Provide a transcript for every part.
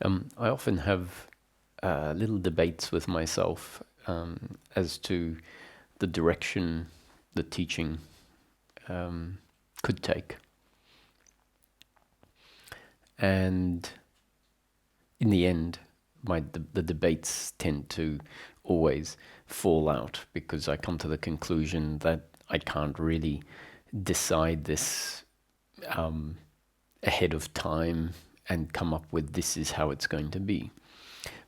I often have little debates with myself as to the direction the teaching could take. And in the end, the debates tend to always fall out because I come to the conclusion that I can't really decide this ahead of time and come up with this is how it's going to be.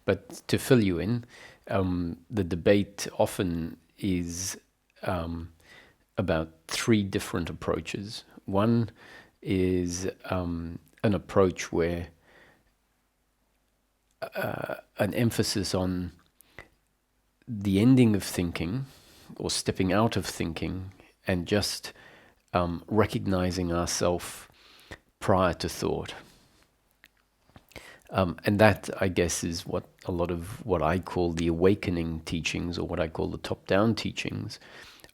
But to fill you in, the debate often is about three different approaches. One is an approach where an emphasis on the ending of thinking or stepping out of thinking and just recognizing ourselves prior to thought. And that, I guess, is what a lot of what I call the awakening teachings, or what I call the top-down teachings,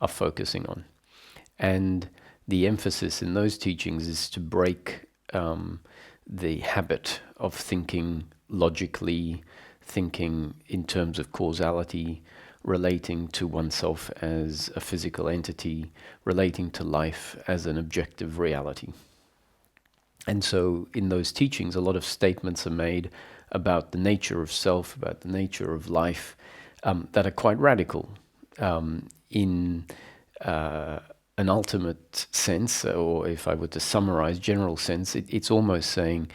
are focusing on. And the emphasis in those teachings is to break the habit of thinking logically, thinking in terms of causality, relating to oneself as a physical entity, relating to life as an objective reality. And so in those teachings, a lot of statements are made about the nature of self, about the nature of life, that are quite radical in an ultimate sense, or if I were to summarize general sense, it's almost saying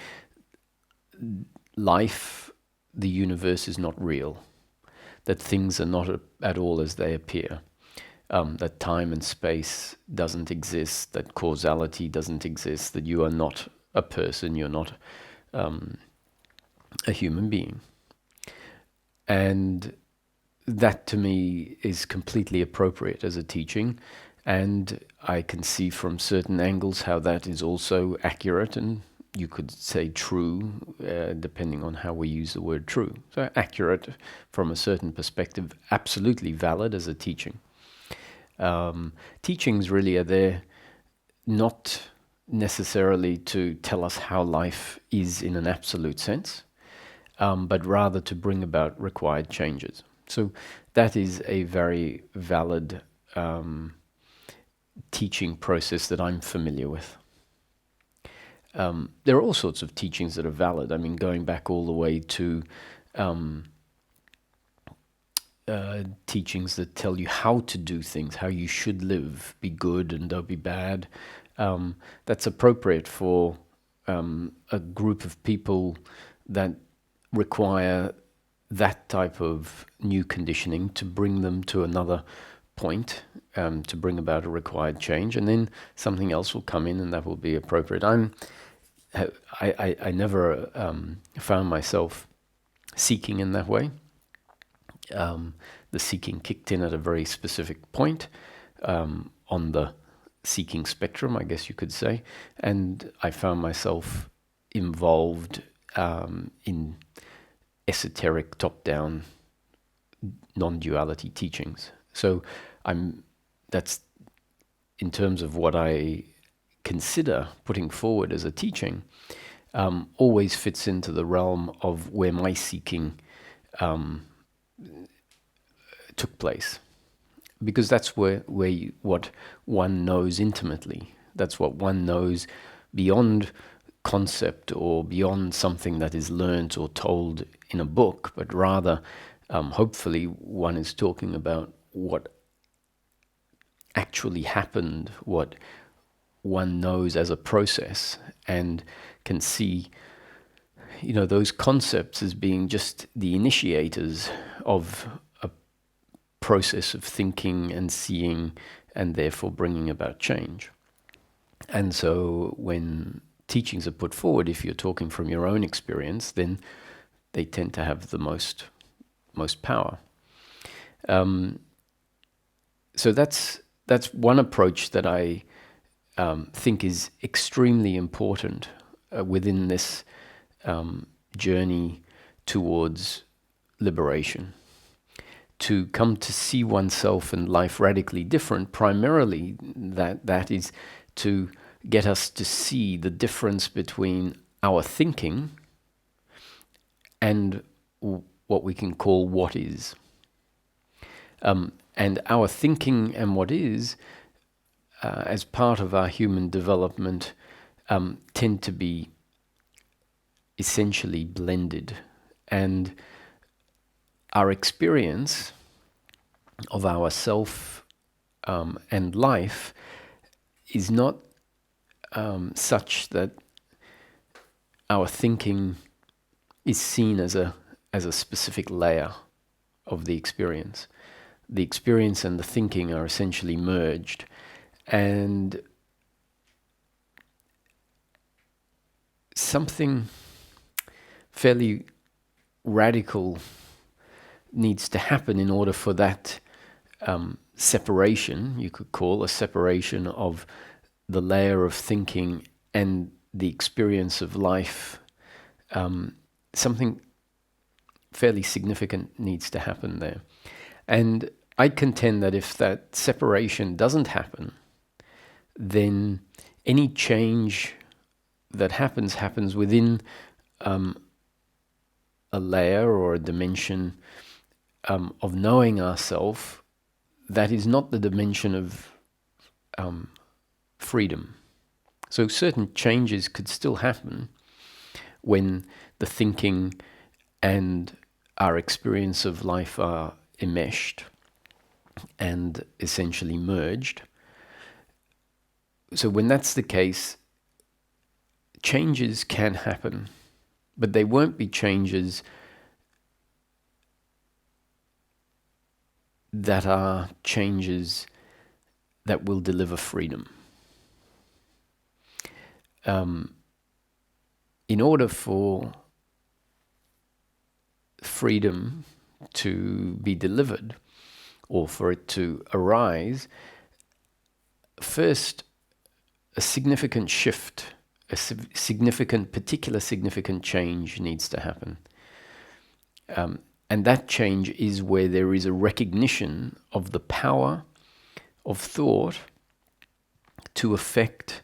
life, the universe is not real, that things are not at all as they appear, that time and space doesn't exist, that causality doesn't exist, that you are not a person, you're not a human being. And that to me is completely appropriate as a teaching, and I can see from certain angles how that is also accurate, and you could say true, depending on how we use the word true. So accurate from a certain perspective, absolutely valid as a teaching. Teachings really are there not necessarily to tell us how life is in an absolute sense, but rather to bring about required changes. So that is a very valid teaching process that I'm familiar with. There are all sorts of teachings that are valid. I mean, going back all the way to teachings that tell you how to do things, how you should live, be good and don't be bad. That's appropriate for a group of people that require that type of new conditioning to bring them to another point, to bring about a required change, and then something else will come in and that will be appropriate. I never found myself seeking in that way. The seeking kicked in at a very specific point on the seeking spectrum, I guess you could say, and I found myself involved in esoteric top-down non-duality teachings. So that's in terms of what I consider putting forward as a teaching, always fits into the realm of where my seeking took place. Because that's what one knows intimately. That's what one knows beyond concept or beyond something that is learnt or told in a book, but rather, hopefully, one is talking about what actually happened, what one knows as a process, and can see, those concepts as being just the initiators of a process of thinking and seeing, and therefore bringing about change. And so when teachings are put forward, if you're talking from your own experience, then they tend to have the most power. So that's one approach that I think is extremely important within this journey towards liberation. To come to see oneself and life radically different, primarily that is to get us to see the difference between our thinking and what we can call what is. And our thinking and what is, as part of our human development, tend to be essentially blended. And our experience of ourself and life is not such that our thinking is seen as a specific layer of the experience. The experience and the thinking are essentially merged, and something fairly radical needs to happen in order for that separation, you could call a separation of the layer of thinking and the experience of life. Something fairly significant needs to happen there. And I contend that if that separation doesn't happen, then any change that happens within a layer or a dimension of knowing ourselves that is not the dimension of freedom. So certain changes could still happen when the thinking and our experience of life are enmeshed and essentially merged. So when that's the case, changes can happen, but they won't be changes that are changes that will deliver freedom. In order for freedom to be delivered, or for it to arise, first a significant shift, particular significant change needs to happen. And that change is where there is a recognition of the power of thought to affect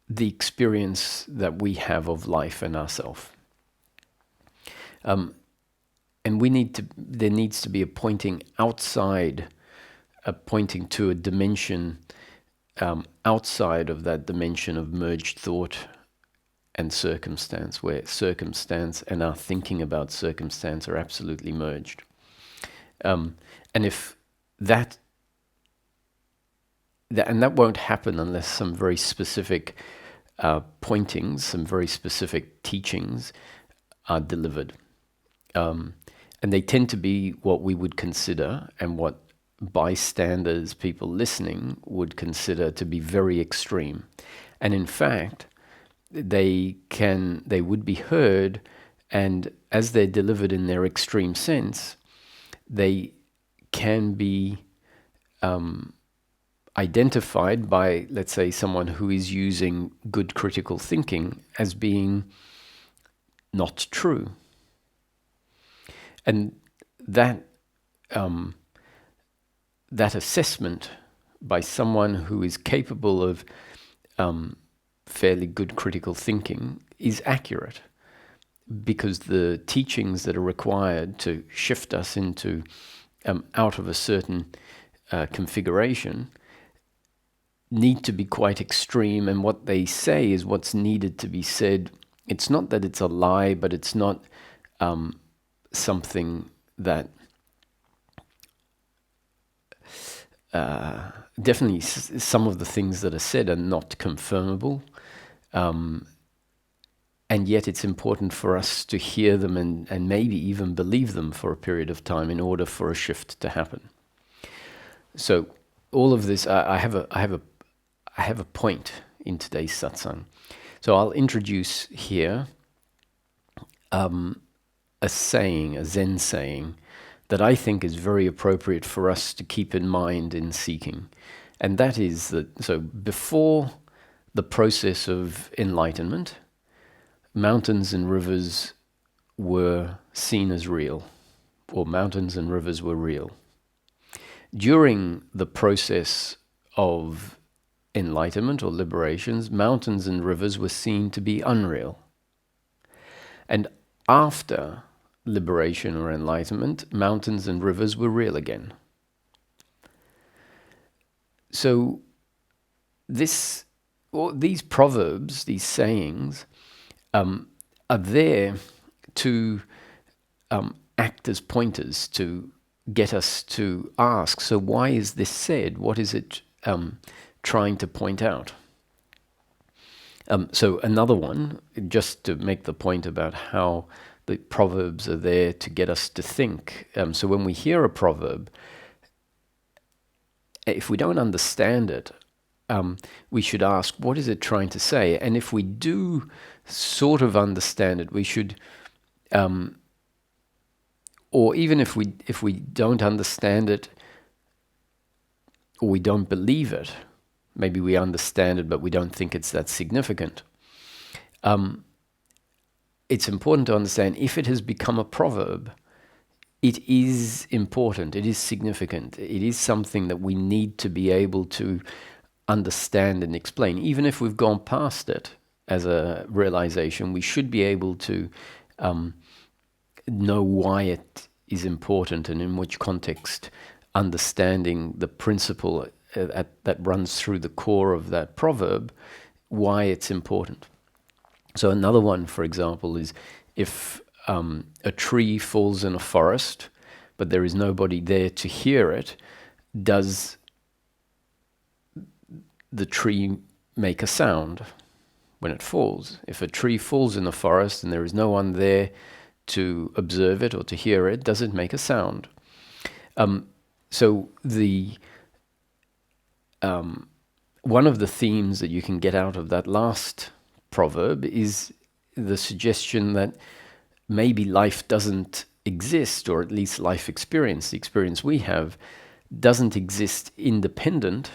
the experience that we have of life and ourself. And there needs to be a pointing outside, pointing to a dimension outside of that dimension of merged thought and circumstance, where circumstance and our thinking about circumstance are absolutely merged. And if that won't happen unless some very specific pointings, some very specific teachings are delivered. And they tend to be what we would consider, and what bystanders, people listening, would consider to be very extreme. And in fact, they would be heard, and as they're delivered in their extreme sense, they can be identified by, let's say, someone who is using good critical thinking as being not true. And that assessment by someone who is capable of fairly good critical thinking is accurate, because the teachings that are required to shift us into out of a certain configuration need to be quite extreme, and what they say is what's needed to be said. It's not that it's a lie, but it's not something that definitely some of the things that are said are not confirmable, and yet it's important for us to hear them and maybe even believe them for a period of time in order for a shift to happen. So all of this, I have a point in today's satsang. So I'll introduce here a saying, a Zen saying, that I think is very appropriate for us to keep in mind in seeking. And that is that, so before the process of enlightenment, mountains and rivers were seen as real, or mountains and rivers were real. During the process of enlightenment or liberations, mountains and rivers were seen to be unreal. And after liberation or enlightenment, mountains and rivers were real again. So these proverbs, these sayings, are there to act as pointers to get us to ask, so why is this said? What is it trying to point out? So another one, just to make the point about how the proverbs are there to get us to think. So when we hear a proverb, if we don't understand it, we should ask, what is it trying to say? And if we do sort of understand it, we should, or even if we don't understand it, or we don't believe it, maybe we understand it, but we don't think it's that significant. It's important to understand, if it has become a proverb, it is important, it is significant, it is something that we need to be able to understand and explain. Even if we've gone past it as a realization, we should be able to know why it is important and in which context, understanding the principle that runs through the core of that proverb, why it's important. So another one, for example, is if a tree falls in a forest, but there is nobody there to hear it, does the tree make a sound when it falls? If a tree falls in a forest and there is no one there to observe it or to hear it, does it make a sound? So one of the themes that you can get out of that last proverb is the suggestion that maybe life doesn't exist, or at least life experience, the experience we have, doesn't exist independent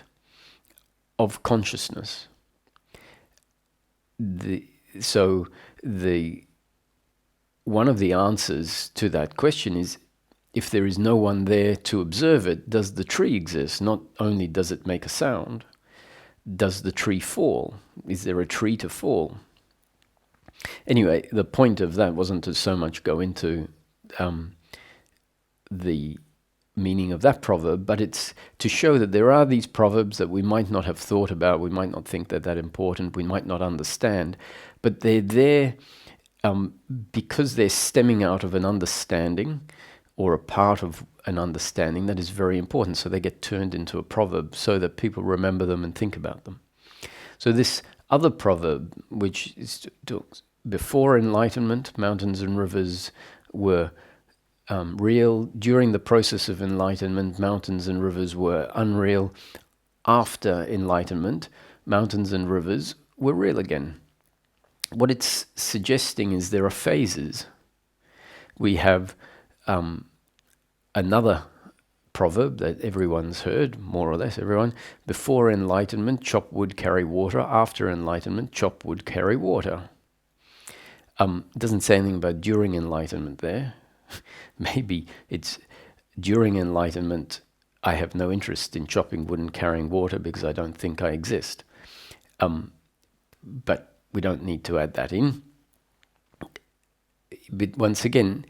of consciousness. One of the answers to that question is, if there is no one there to observe it, does the tree exist? Not only does it make a sound, does the tree fall? Is there a tree to fall? Anyway, the point of that wasn't to so much go into the meaning of that proverb, but it's to show that there are these proverbs that we might not have thought about, we might not think they're that important, we might not understand, but they're there because they're stemming out of an understanding or a part of an understanding that is very important. So they get turned into a proverb so that people remember them and think about them. So this other proverb, which is before enlightenment, mountains and rivers were real. During the process of enlightenment, mountains and rivers were unreal. After enlightenment, mountains and rivers were real again. What it's suggesting is there are phases. We have another proverb that everyone's heard, more or less everyone. Before enlightenment, chop wood, carry water. After enlightenment, chop wood, carry water. It doesn't say anything about during enlightenment there. Maybe it's during enlightenment, I have no interest in chopping wood and carrying water because I don't think I exist. But we don't need to add that in. But once again,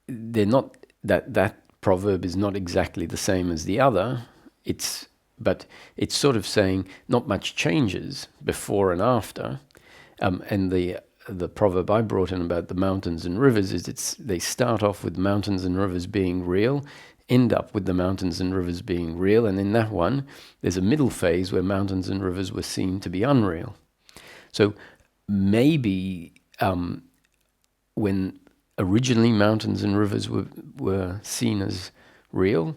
they're not that proverb is not exactly the same as the other. But it's sort of saying not much changes before and after. And the proverb I brought in about the mountains and rivers is they start off with mountains and rivers being real, end up with the mountains and rivers being real, and in that one there's a middle phase where mountains and rivers were seen to be unreal. So maybe when originally mountains and rivers were seen as real,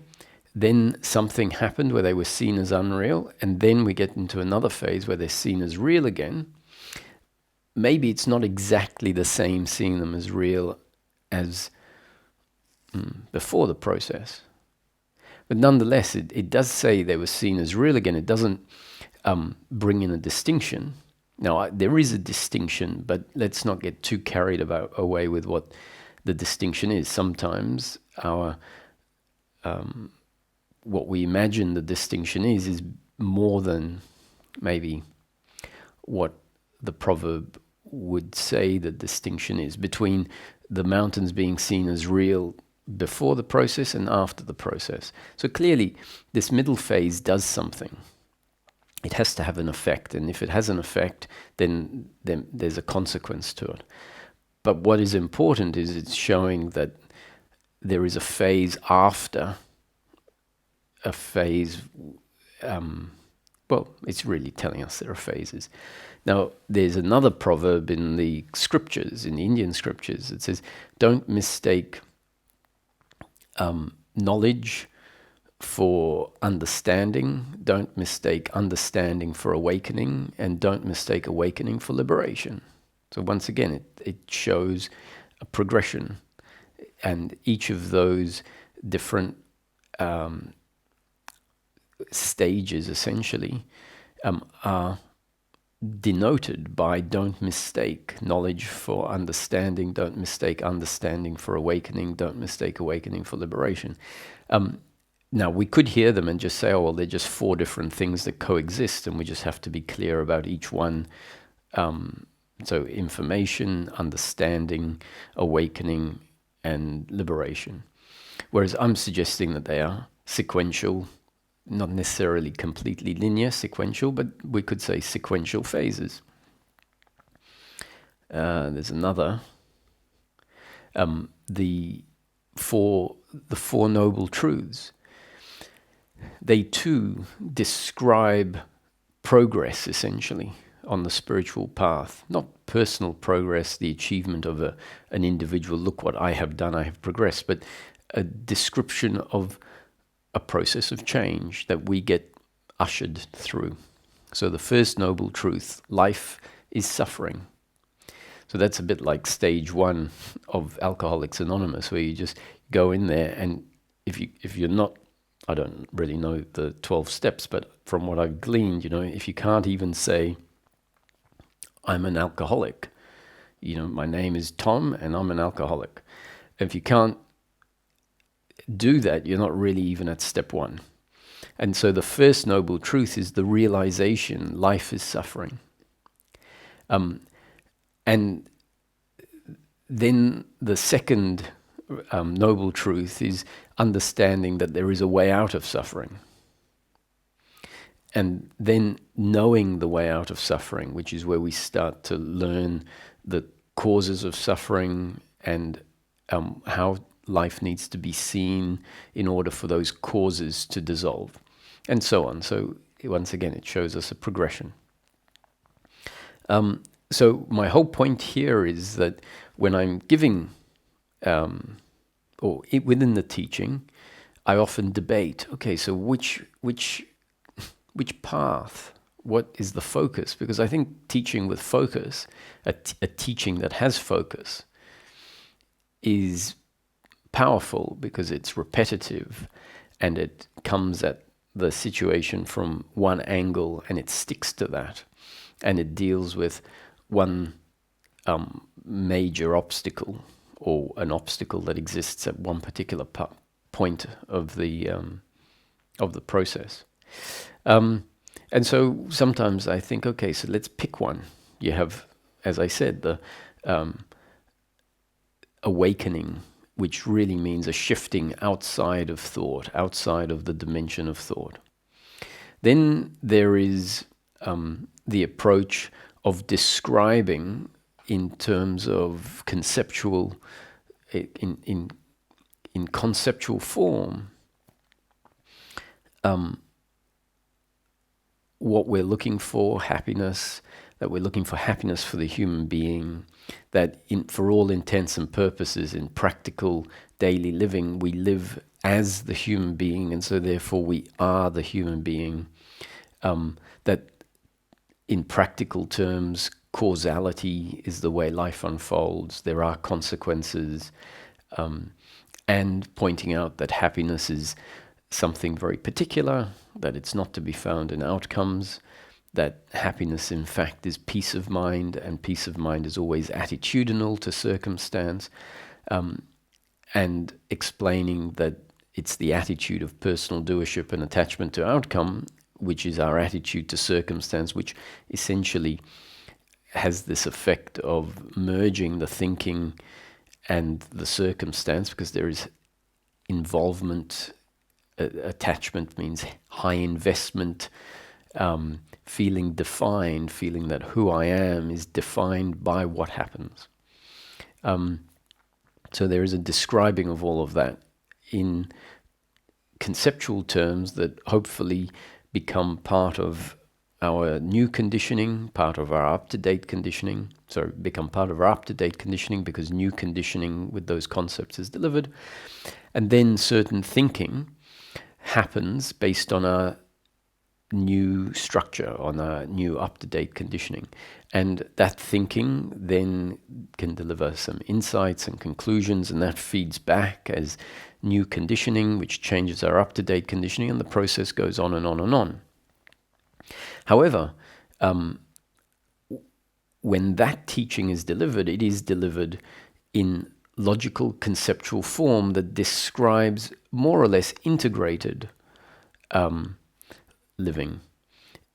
then something happened where they were seen as unreal, and then we get into another phase where they're seen as real again. Maybe it's not exactly the same seeing them as real as before the process. But nonetheless, it does say they were seen as real again. It doesn't bring in a distinction. Now, there is a distinction, but let's not get too carried away with what the distinction is. Sometimes what we imagine the distinction is more than maybe what the proverb would say the distinction is between the mountains being seen as real before the process and after the process. So clearly, this middle phase does something. It has to have an effect, and if it has an effect, then there's a consequence to it. But what is important is it's showing that there is a phase after a phase. Well, it's really telling us there are phases. Now, there's another proverb in the scriptures, in the Indian scriptures, it says, don't mistake knowledge for understanding, don't mistake understanding for awakening, and don't mistake awakening for liberation. So once again, it shows a progression, and each of those different stages essentially are denoted by don't mistake knowledge for understanding, don't mistake understanding for awakening, don't mistake awakening for liberation. Now, we could hear them and just say, oh, well, they're just four different things that coexist, and we just have to be clear about each one. So information, understanding, awakening, and liberation. Whereas I'm suggesting that they are sequential, not necessarily completely linear, sequential, but we could say sequential phases. There's another. The Four Noble Truths. They too describe progress, essentially, on the spiritual path. Not personal progress, the achievement of an individual, look what I have done, I have progressed, but a description of a process of change that we get ushered through. So the first noble truth, life is suffering. So that's a bit like stage one of Alcoholics Anonymous, where you just go in there, and if you're not, I don't really know the 12 steps, but from what I've gleaned, if you can't even say, I'm an alcoholic, my name is Tom and I'm an alcoholic. If you can't do that, you're not really even at step one. And so the first noble truth is the realization life is suffering. And then the second noble truth is understanding that there is a way out of suffering. And then knowing the way out of suffering, which is where we start to learn the causes of suffering and how life needs to be seen in order for those causes to dissolve, and so on. So once again, it shows us a progression. So my whole point here is that when I'm giving, within the teaching, I often debate, okay, so which path, what is the focus? Because I think teaching with focus, a teaching that has focus, is powerful because it's repetitive and it comes at the situation from one angle and it sticks to that, and it deals with one major obstacle or an obstacle that exists at one particular point of the process. And so sometimes I think, okay, so let's pick one. You have, as I said, the awakening, which really means a shifting outside of thought, outside of the dimension of thought. Then there is the approach of describing in terms of conceptual, in conceptual form, what we're looking for, happiness, that we're looking for happiness for the human being, that for all intents and purposes in practical daily living, we live as the human being, and so therefore we are the human being. That in practical terms, causality is the way life unfolds. There are consequences, and pointing out that happiness is something very particular, that it's not to be found in outcomes, that happiness in fact is peace of mind, and peace of mind is always attitudinal to circumstance, and explaining that it's the attitude of personal doership and attachment to outcome, which is our attitude to circumstance, which essentially has this effect of merging the thinking and the circumstance, because there is involvement. Attachment means high investment, feeling defined, feeling that who I am is defined by what happens. So there is a describing of all of that in conceptual terms that hopefully become part of our new conditioning, part of our up-to-date conditioning. So become part of our up-to-date conditioning because new conditioning with those concepts is delivered. And then certain thinking happens based on our new structure, on our new up-to-date conditioning. And that thinking then can deliver some insights and conclusions, and that feeds back as new conditioning, which changes our up-to-date conditioning, and the process goes on and on and on. However, when that teaching is delivered, it is delivered in logical conceptual form that describes more or less integrated living.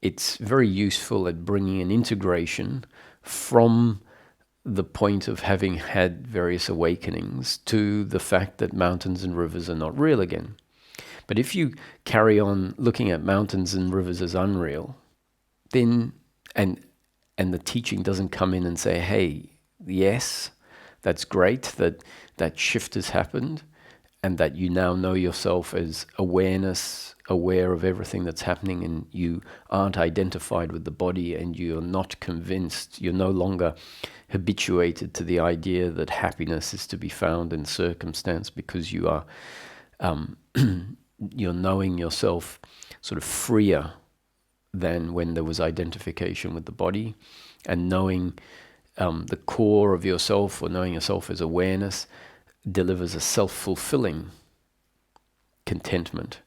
It's very useful at bringing an integration from the point of having had various awakenings to the fact that mountains and rivers are not real again. But if you carry on looking at mountains and rivers as unreal, then and the teaching doesn't come in and say, hey, yes, that's great that that shift has happened and that you now know yourself as awareness, aware of everything that's happening, and you aren't identified with the body, and you're not convinced, you're no longer habituated to the idea that happiness is to be found in circumstance, because you are you're knowing yourself sort of freer than when there was identification with the body, and knowing the core of yourself, or knowing yourself as awareness, delivers a self-fulfilling contentment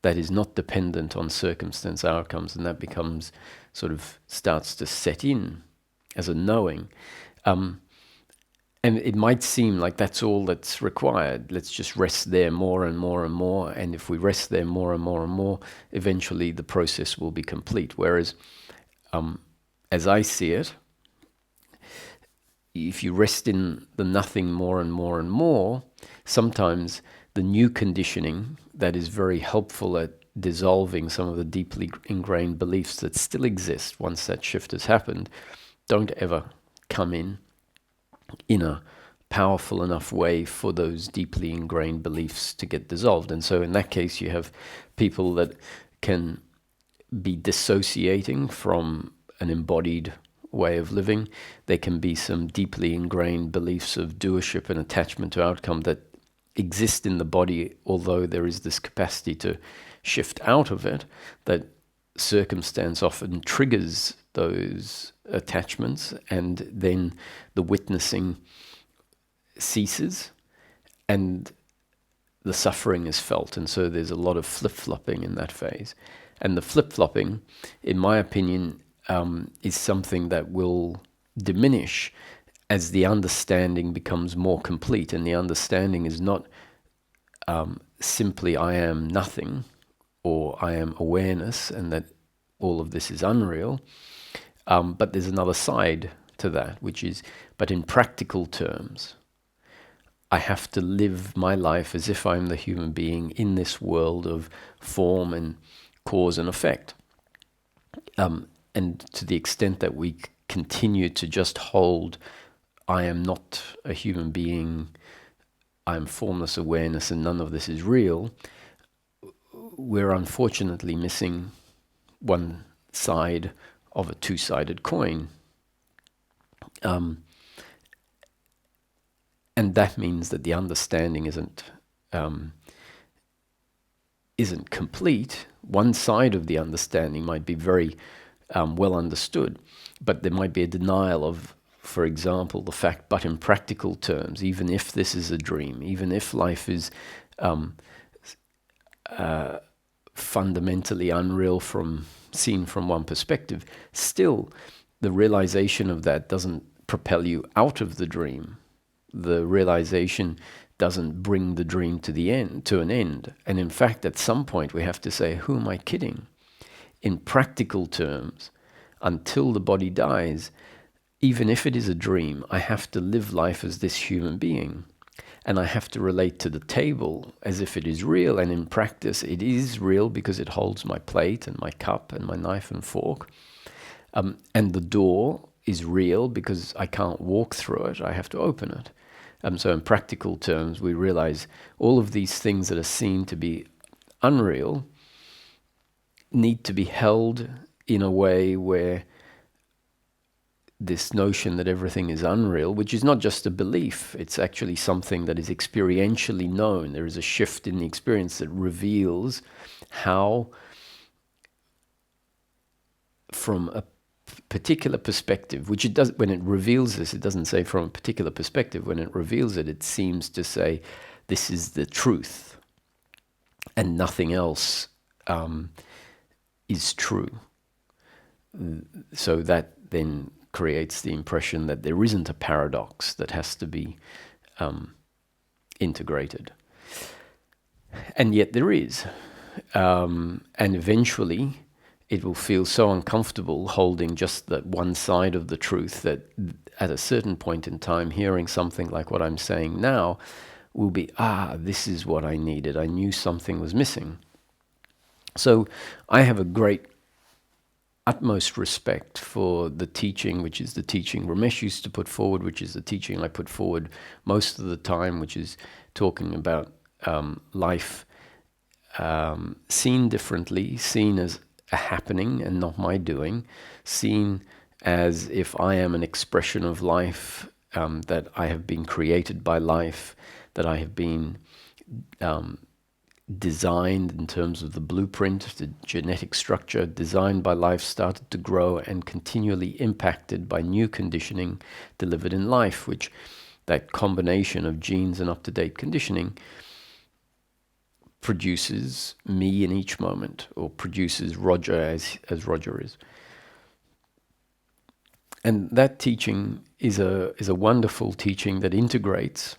that is not dependent on circumstance outcomes, and that becomes sort of starts to set in as a knowing. And it might seem like that's all that's required. Let's just rest there more and more and more. And if we rest there more and more and more, eventually the process will be complete. Whereas, as I see it, if you rest in the nothing more and more and more, sometimes the new conditioning that is very helpful at dissolving some of the deeply ingrained beliefs that still exist once that shift has happened, don't ever come in a powerful enough way for those deeply ingrained beliefs to get dissolved. And so in that case, you have people that can be dissociating from an embodied way of living. There can be some deeply ingrained beliefs of doership and attachment to outcome that exist in the body, although there is this capacity to shift out of it, that circumstance often triggers those attachments, and then the witnessing ceases and the suffering is felt. And so there's a lot of flip-flopping in that phase. And the flip-flopping, in my opinion, is something that will diminish as the understanding becomes more complete. And the understanding is not simply I am nothing, or I am awareness, and that all of this is unreal. But there's another side to that, which is, but in practical terms, I have to live my life as if I'm the human being in this world of form and cause and effect. And to the extent that we continue to just hold, I am not a human being, I am formless awareness, and none of this is real, we're unfortunately missing one side of a two-sided coin. And that means that the understanding isn't complete. One side of the understanding might be very well understood, but there might be a denial of, for example, the fact, but in practical terms, even if this is a dream, even if life is fundamentally unreal seen from one perspective, still the realization of that doesn't propel you out of the dream. The realization doesn't bring the dream to an end. And in fact, at some point we have to say, who am I kidding? In practical terms, until the body dies, even if it is a dream, I have to live life as this human being. And I have to relate to the table as if it is real. And in practice, it is real because it holds my plate and my cup and my knife and fork. And the door is real because I can't walk through it. I have to open it. So in practical terms, we realize all of these things that are seen to be unreal need to be held in a way where this notion that everything is unreal, which is not just a belief, it's actually something that is experientially known. There is a shift in the experience that reveals how, from a particular perspective, which it does, when it reveals this, it doesn't say from a particular perspective. When it reveals it, it seems to say this is the truth and nothing else is true. So that then creates the impression that there isn't a paradox that has to be integrated. And yet there is. And eventually it will feel so uncomfortable holding just that one side of the truth that at a certain point in time, hearing something like what I'm saying now will be, this is what I needed. I knew something was missing. So I have a great utmost respect for the teaching, which is the teaching Ramesh used to put forward, which is the teaching I put forward most of the time, which is talking about life seen differently, seen as a happening and not my doing, seen as if I am an expression of life, that I have been created by life, that I have been designed in terms of the blueprint, the genetic structure, designed by life, started to grow and continually impacted by new conditioning delivered in life, which that combination of genes and up-to-date conditioning produces me in each moment, or produces Roger as Roger is. And that teaching is a wonderful teaching that integrates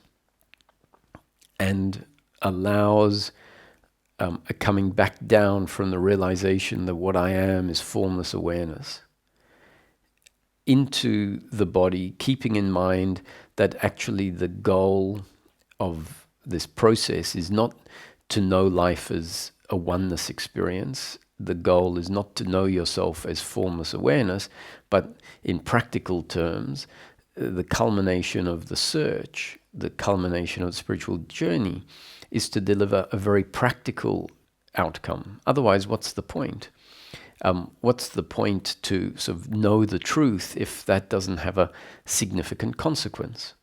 and allows a coming back down from the realization that what I am is formless awareness into the body, keeping in mind that actually the goal of this process is not to know life as a oneness experience. The goal is not to know yourself as formless awareness, but in practical terms, the culmination of the search, the culmination of the spiritual journey is to deliver a very practical outcome. Otherwise, what's the point? What's the point to sort of know the truth if that doesn't have a significant consequence?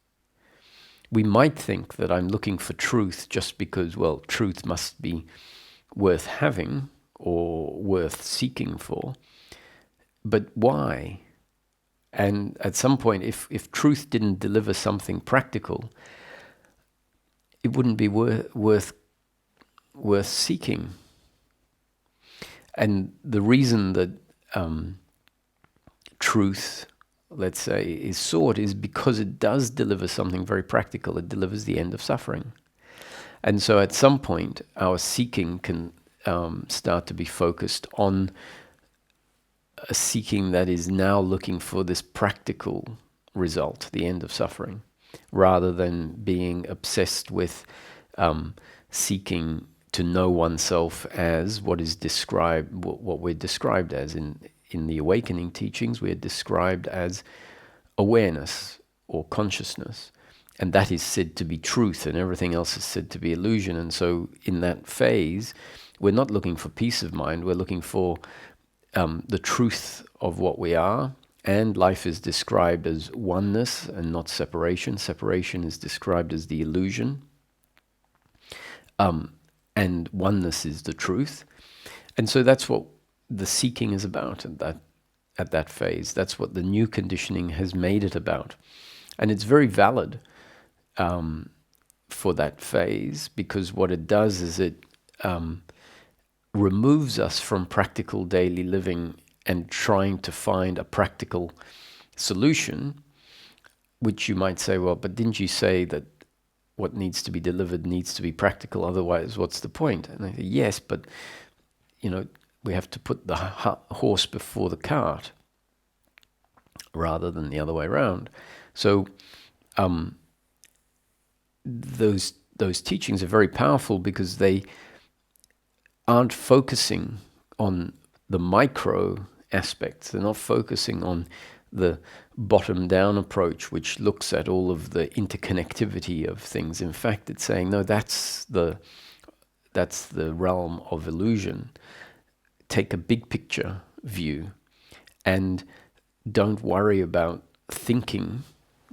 We might think that I'm looking for truth just because, well, truth must be worth having or worth seeking for. But why? And at some point, if truth didn't deliver something practical, it wouldn't be worth seeking. And the reason that truth, let's say, is sought is because it does deliver something very practical. It delivers the end of suffering. And so at some point, our seeking can start to be focused on a seeking that is now looking for this practical result, the end of suffering, rather than being obsessed with seeking to know oneself as what is described, what we're described as in the awakening teachings. We're described as awareness or consciousness, and that is said to be truth, and everything else is said to be illusion. And so in that phase, we're not looking for peace of mind, we're looking for the truth of what we are. And life is described as oneness and not separation. Separation is described as the illusion. And oneness is the truth. And so that's what the seeking is about at that phase. That's what the new conditioning has made it about. And it's very valid for that phase, because what it does is it removes us from practical daily living and trying to find a practical solution, which you might say, well, but didn't you say that what needs to be delivered needs to be practical, otherwise what's the point? And I say, yes, but we have to put the horse before the cart. rather than the other way around. So those teachings are very powerful because they aren't focusing on the micro aspects. They're not focusing on the bottom-down approach, which looks at all of the interconnectivity of things. In fact, it's saying, no, that's the realm of illusion. Take a big picture view and don't worry about thinking,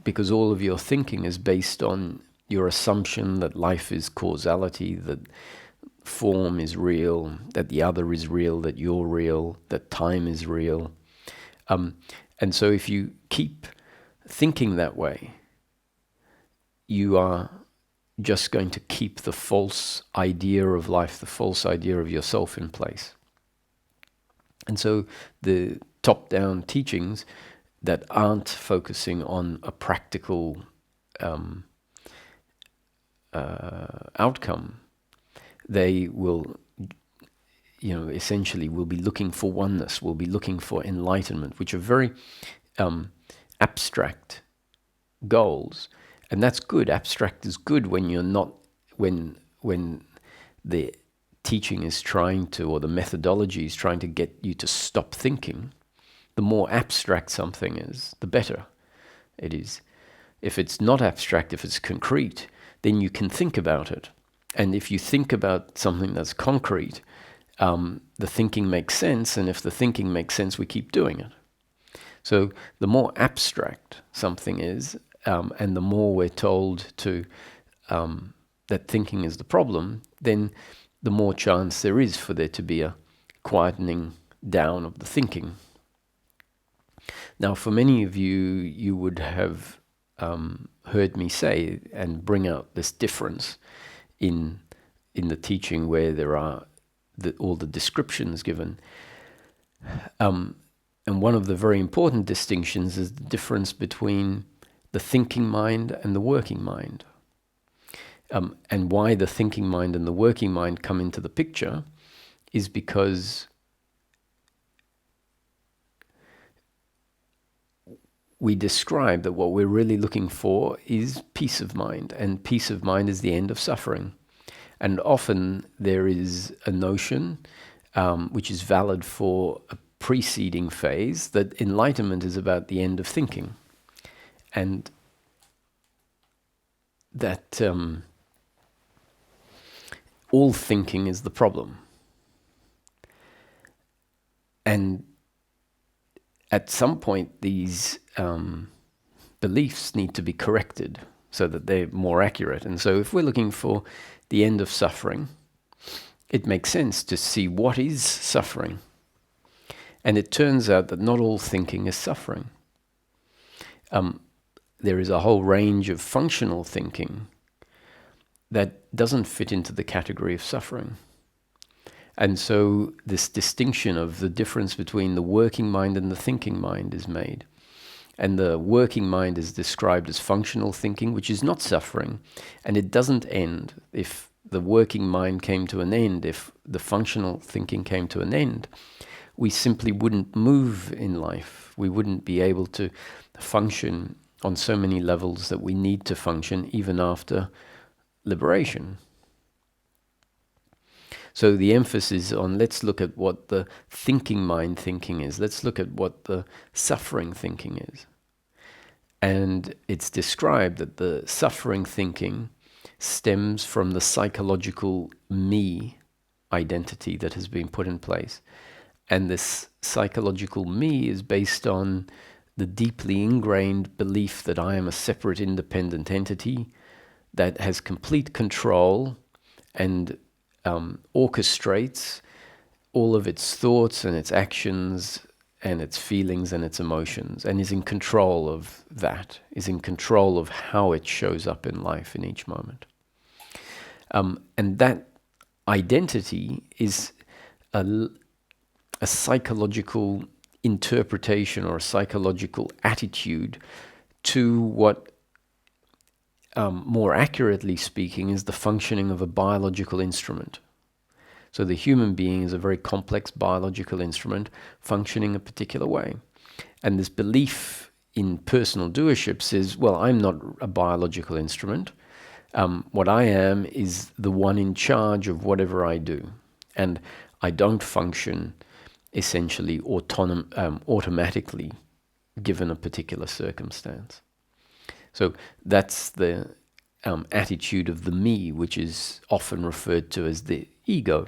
because all of your thinking is based on your assumption that life is causality, that form is real, that the other is real, that you're real, that time is real. And so if you keep thinking that way, you are just going to keep the false idea of life, the false idea of yourself in place. And so the top-down teachings that aren't focusing on a practical outcome, they will, essentially will be looking for oneness, will be looking for enlightenment, which are very abstract goals. And that's good. Abstract is good when you're not, when the teaching is trying to, or the methodology is trying to get you to stop thinking. The more abstract something is, the better it is. If it's not abstract, if it's concrete, then you can think about it. And if you think about something that's concrete, the thinking makes sense. And if the thinking makes sense, we keep doing it. So the more abstract something is, and the more we're told to that thinking is the problem, then the more chance there is for there to be a quietening down of the thinking. Now, for many of you, you would have heard me say and bring out this difference in the teaching where there are all the descriptions given. And one of the very important distinctions is the difference between the thinking mind and the working mind. And why the thinking mind and the working mind come into the picture is because we describe that what we're really looking for is peace of mind, and peace of mind is the end of suffering. And often there is a notion, which is valid for a preceding phase, that enlightenment is about the end of thinking. And that all thinking is the problem. And at some point, these beliefs need to be corrected so that they're more accurate. And so if we're looking for the end of suffering, it makes sense to see what is suffering. And it turns out that not all thinking is suffering. There is a whole range of functional thinking that doesn't fit into the category of suffering. And so this distinction of the difference between the working mind and the thinking mind is made. And the working mind is described as functional thinking, which is not suffering, and it doesn't end. If the working mind came to an end, if the functional thinking came to an end, we simply wouldn't move in life. We wouldn't be able to function on so many levels that we need to function even after liberation. So the emphasis on let's look at what the thinking mind thinking is. Let's look at what the suffering thinking is. And it's described that the suffering thinking stems from the psychological me identity that has been put in place. And this psychological me is based on the deeply ingrained belief that I am a separate independent entity that has complete control and orchestrates all of its thoughts and its actions and its feelings and its emotions, and is in control of that, is in control of how it shows up in life in each moment. And that identity is a psychological interpretation or a psychological attitude to what, more accurately speaking, is the functioning of a biological instrument. So the human being is a very complex biological instrument functioning a particular way. And this belief in personal doership says, well, I'm not a biological instrument. What I am is the one in charge of whatever I do. And I don't function essentially automatically given a particular circumstance. So that's the attitude of the me, which is often referred to as the ego.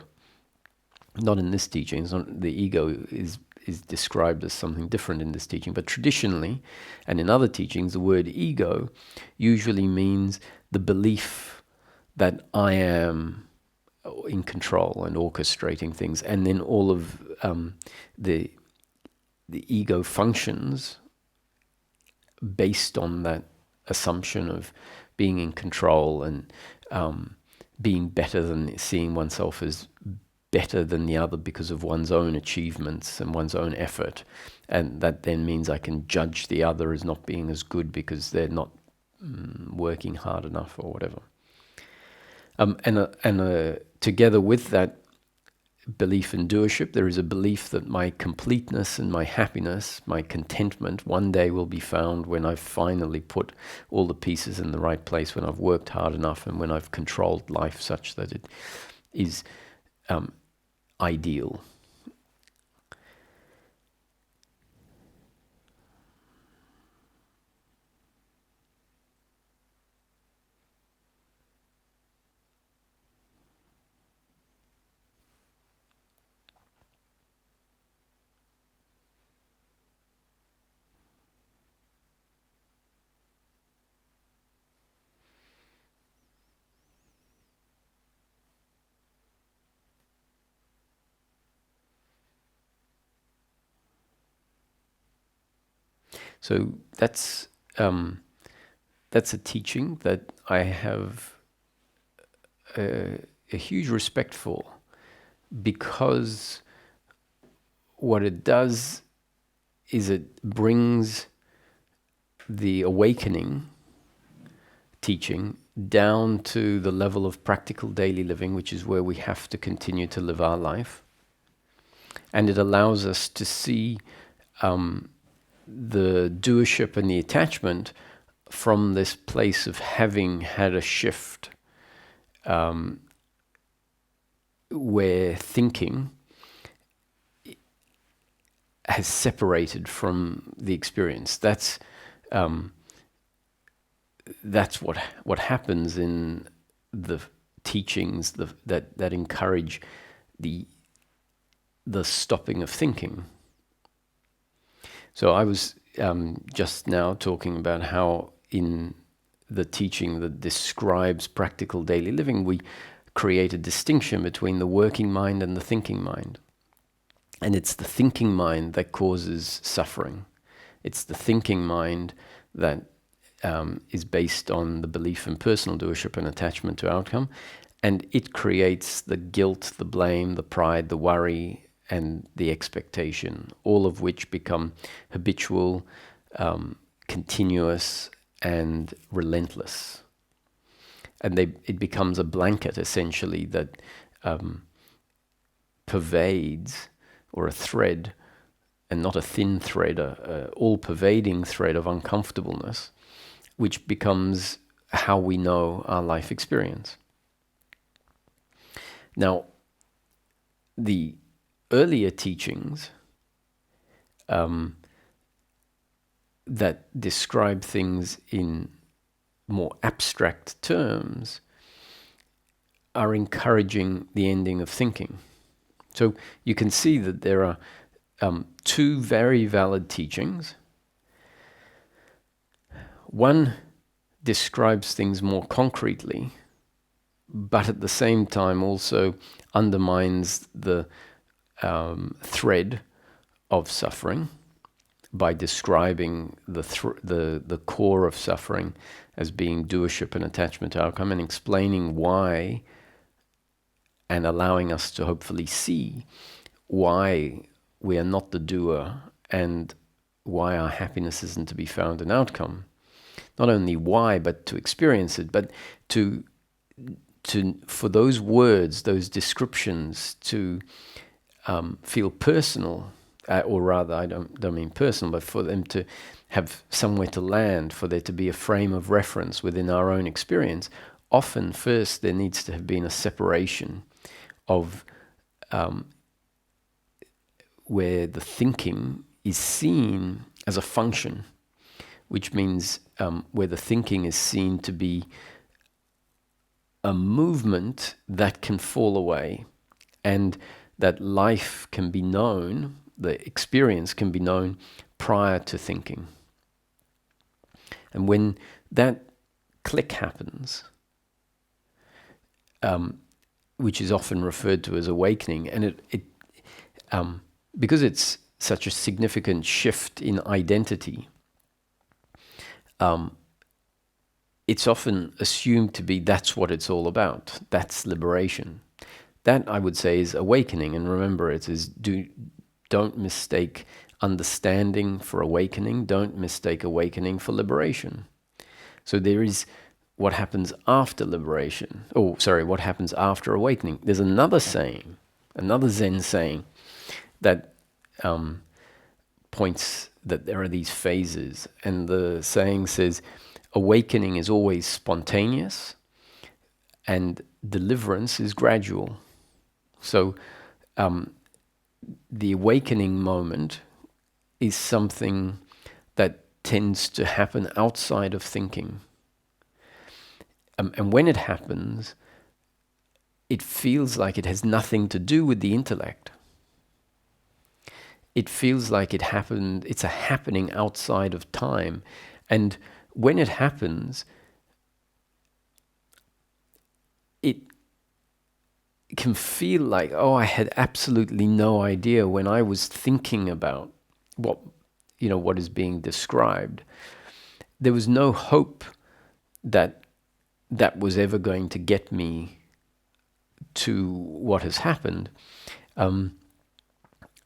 Not in this teaching. The ego is described as something different in this teaching, but traditionally, and in other teachings, the word ego usually means the belief that I am in control and orchestrating things, and then all of the ego functions based on that assumption of being in control and being better than, seeing oneself as better than the other because of one's own achievements and one's own effort. And that then means I can judge the other as not being as good because they're not working hard enough or whatever. Together with that belief in doership, there is a belief that my completeness and my happiness, my contentment, one day will be found when I've finally put all the pieces in the right place, when I've worked hard enough and when I've controlled life such that it is ideal. So that's a teaching that I have a huge respect for, because what it does is it brings the awakening teaching down to the level of practical daily living, which is where we have to continue to live our life. And it allows us to see the doership and the attachment from this place of having had a shift where thinking has separated from the experience. That's what happens in the teachings that encourage the stopping of thinking. So I was just now talking about how in the teaching that describes practical daily living, we create a distinction between the working mind and the thinking mind. And it's the thinking mind that causes suffering. It's the thinking mind that is based on the belief in personal doership and attachment to outcome. And it creates the guilt, the blame, the pride, the worry, and the expectation, all of which become habitual, continuous, and relentless. And it becomes a blanket, essentially, that pervades, or a thread, and not a thin thread, a all-pervading thread of uncomfortableness, which becomes how we know our life experience. Now, the earlier teachings that describe things in more abstract terms are encouraging the ending of thinking. So you can see that there are two very valid teachings. One describes things more concretely, but at the same time also undermines the thread of suffering by describing the core of suffering as being doership and attachment to outcome, and explaining why, and allowing us to hopefully see why we are not the doer and why our happiness isn't to be found in outcome. Not only why, but to experience it, but for those words, those descriptions to feel personal or rather, I don't mean personal, but for them to have somewhere to land, for there to be a frame of reference within our own experience, often first there needs to have been a separation of where the thinking is seen as a function, which means where the thinking is seen to be a movement that can fall away, and that life can be known, the experience can be known prior to thinking. And when that click happens, which is often referred to as awakening, and it because it's such a significant shift in identity, it's often assumed to be that's what it's all about. That's liberation. That, I would say, is awakening. And remember, don't mistake understanding for awakening. Don't mistake awakening for liberation. So there is what happens after liberation. What happens after awakening. There's another saying, another Zen saying, that points that there are these phases. And the saying says, awakening is always spontaneous and deliverance is gradual. So the awakening moment is something that tends to happen outside of thinking. And when it happens, it feels like it has nothing to do with the intellect. It feels like it's a happening outside of time. And when it happens, it can feel like, I had absolutely no idea when I was thinking about what is being described. There was no hope that was ever going to get me to what has happened,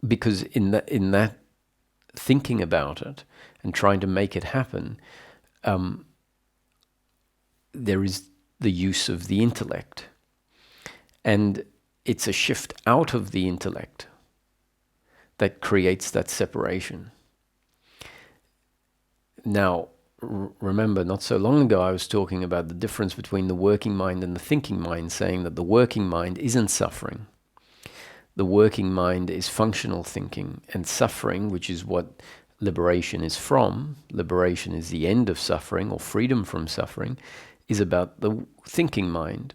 because in that thinking about it and trying to make it happen, there is the use of the intellect. And it's a shift out of the intellect that creates that separation. Now, remember, not so long ago I was talking about the difference between the working mind and the thinking mind, saying that the working mind isn't suffering. The working mind is functional thinking, and suffering, which is what liberation is from, liberation is the end of suffering, or freedom from suffering, is about the thinking mind.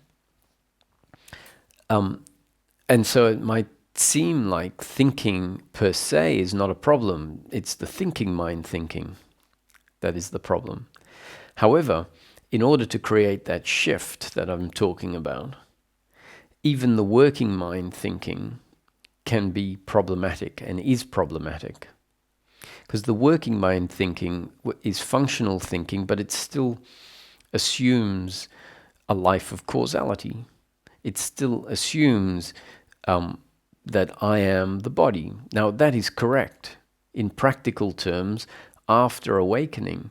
And so it might seem like thinking per se is not a problem. It's the thinking mind thinking that is the problem. However, in order to create that shift that I'm talking about, even the working mind thinking can be problematic and is problematic. Because the working mind thinking is functional thinking, but it still assumes a life of causality. It still assumes that I am the body. Now, that is correct. In practical terms, after awakening,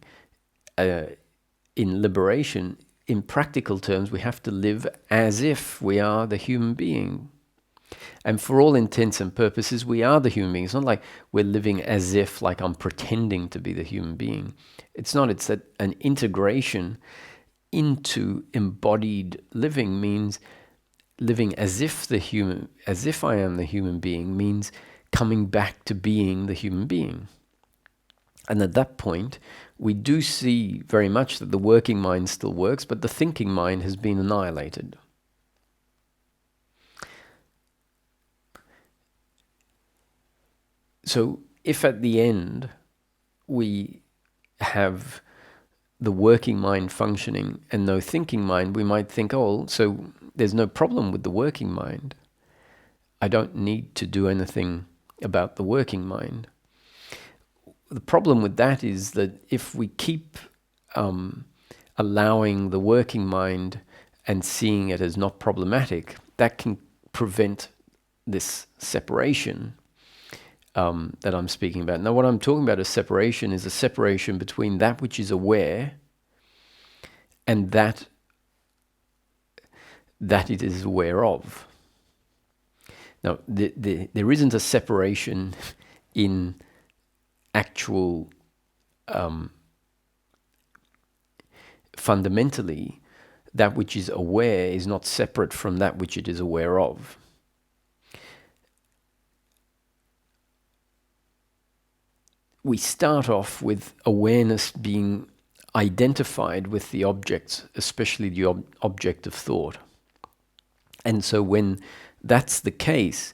in liberation, in practical terms, we have to live as if we are the human being. And for all intents and purposes, we are the human being. It's not like we're living as if, like I'm pretending to be the human being. It's not. It's that an integration into embodied living means living as if I am the human being, means coming back to being the human being. And at that point, we do see very much that the working mind still works, but the thinking mind has been annihilated. So if at the end we have the working mind functioning and no thinking mind, we might think, so there's no problem with the working mind. I don't need to do anything about the working mind. The problem with that is that if we keep allowing the working mind and seeing it as not problematic, that can prevent this separation that I'm speaking about. Now, what I'm talking about as separation is a separation between that which is aware and that it is aware of. Now, there isn't a separation in actual, fundamentally, that which is aware is not separate from that which it is aware of. We start off with awareness being identified with the objects, especially the object of thought. And so when that's the case,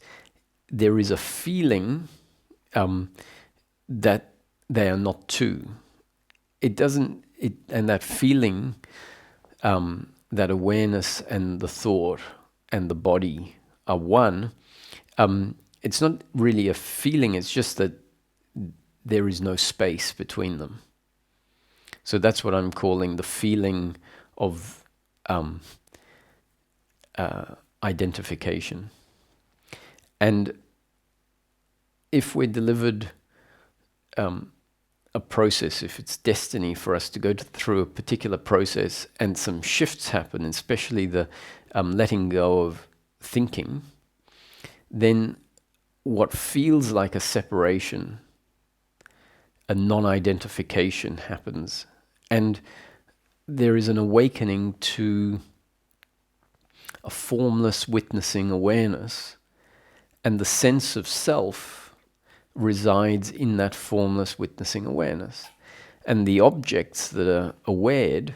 there is a feeling that they are not two. And that feeling, that awareness and the thought and the body are one, it's not really a feeling, it's just that there is no space between them. So that's what I'm calling the feeling of identification. And if we're delivered a process, if it's destiny for us to go through a particular process and some shifts happen, especially the letting go of thinking, then what feels like a separation, a non-identification happens. And there is an awakening to a formless witnessing awareness, and the sense of self resides in that formless witnessing awareness. And the objects that are awared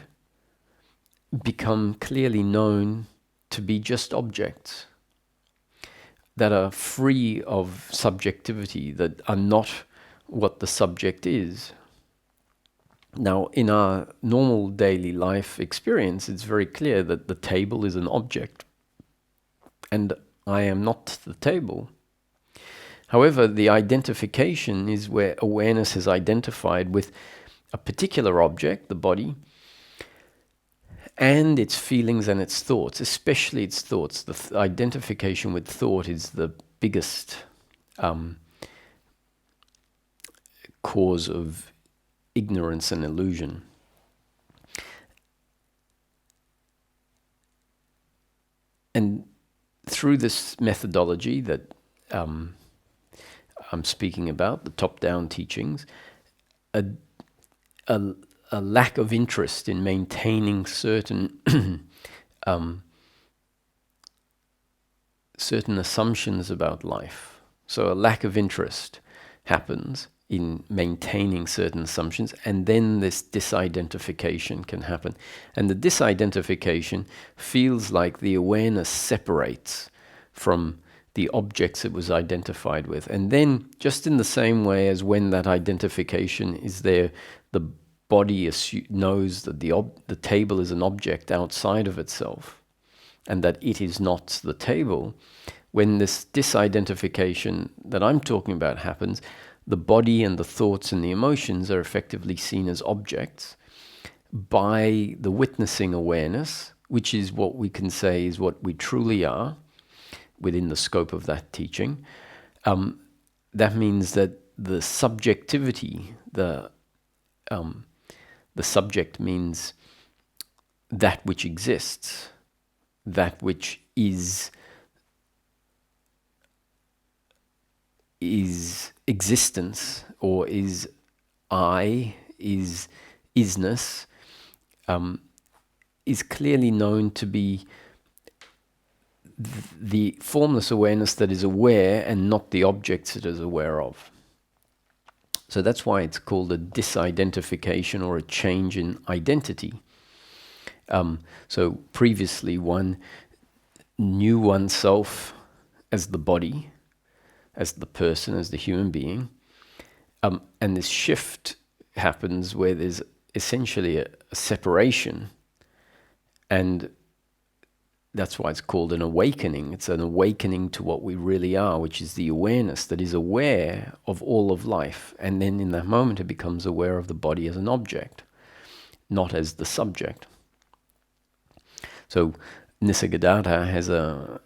become clearly known to be just objects that are free of subjectivity, that are not what the subject is. Now, in our normal daily life experience, it's very clear that the table is an object, and I am not the table. However, the identification is where awareness is identified with a particular object, the body, and its feelings and its thoughts, especially its thoughts. The identification with thought is the biggest cause of ignorance and illusion. And through this methodology that I'm speaking about, the top-down teachings, a lack of interest in maintaining certain certain assumptions about life. So a lack of interest happens in maintaining certain assumptions, and then this disidentification can happen. And the disidentification feels like the awareness separates from the objects it was identified with. And then, just in the same way as when that identification is there, the body knows that the table is an object outside of itself, and that it is not the table. When this disidentification that I'm talking about happens, the body and the thoughts and the emotions are effectively seen as objects by the witnessing awareness, which is what we can say is what we truly are within the scope of that teaching. That means that the subjectivity, the subject means that which exists, that which is existence, or is I, is isness, is clearly known to be the formless awareness that is aware and not the objects it is aware of. So that's why it's called a disidentification, or a change in identity. So previously one knew oneself as the body, as the person, as the human being. And this shift happens where there's essentially a separation, and that's why it's called an awakening. It's an awakening to what we really are, which is the awareness that is aware of all of life. And then in that moment it becomes aware of the body as an object, not as the subject. So Nisargadatta has a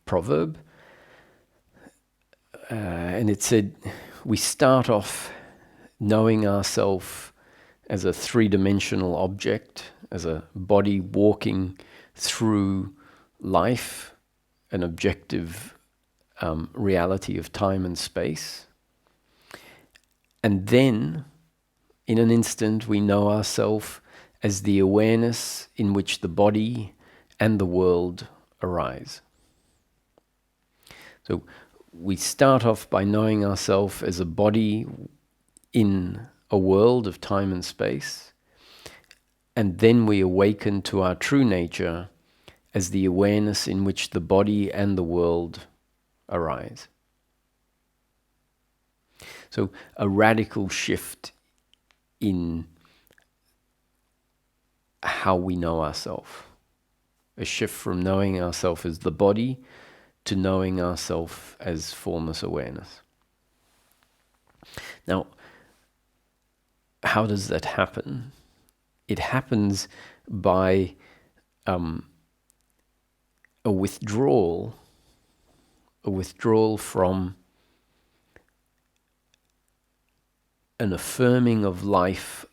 proverb, and it said, we start off knowing ourselves as a three-dimensional object, as a body walking through life, an objective reality of time and space. And then, in an instant, we know ourselves as the awareness in which the body and the world arise. So we start off by knowing ourselves as a body in a world of time and space, and then we awaken to our true nature as the awareness in which the body and the world arise. So a radical shift in how we know ourselves. A shift from knowing ourselves as the body to knowing ourselves as formless awareness. Now, how does that happen? It happens by a withdrawal from an affirming of life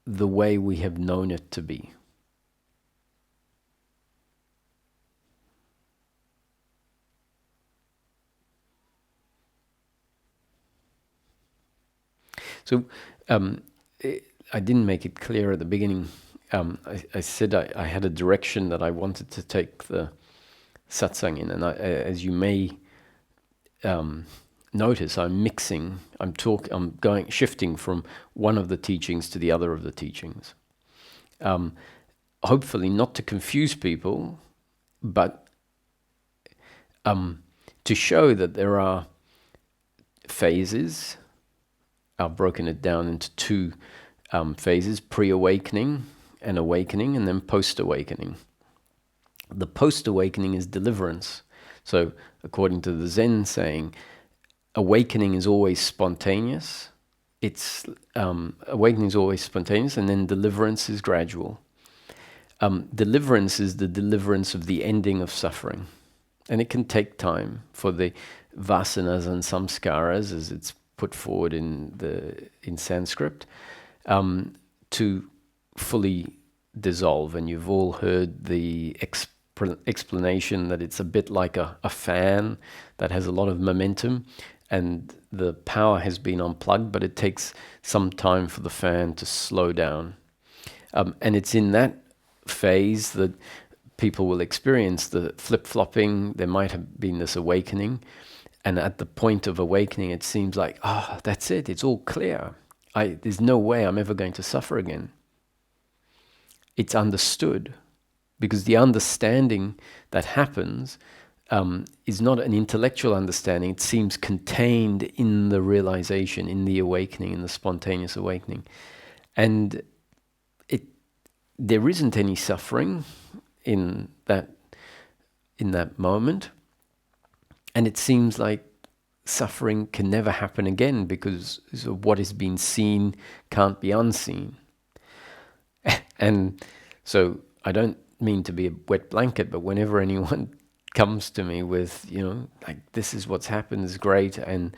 the way we have known it to be. So I didn't make it clear at the beginning. I said I had a direction that I wanted to take the satsang in, and as you may notice, I'm shifting from one of the teachings to the other of the teachings. Hopefully not to confuse people, but to show that there are phases. I've broken it down into two phases: pre-awakening and awakening, and then post-awakening. The post-awakening is deliverance. So according to the Zen saying, awakening is always spontaneous. Awakening is always spontaneous, and then deliverance is gradual. Deliverance is the deliverance of the ending of suffering. And it can take time for the vasanas and samskaras, as it's put forward in Sanskrit, to fully dissolve. And you've all heard the explanation that it's a bit like a fan that has a lot of momentum, and the power has been unplugged, but it takes some time for the fan to slow down. And it's in that phase that people will experience the flip-flopping. There might have been this awakening, and at the point of awakening, it seems like, that's it, it's all clear. There's no way I'm ever going to suffer again. It's understood, because the understanding that happens is not an intellectual understanding. It seems contained in the realization, in the awakening, in the spontaneous awakening. And there isn't any suffering in that moment. And it seems like suffering can never happen again, because what is being seen can't be unseen. And so I don't mean to be a wet blanket, but whenever anyone comes to me with, like, this is what's happened, is great, and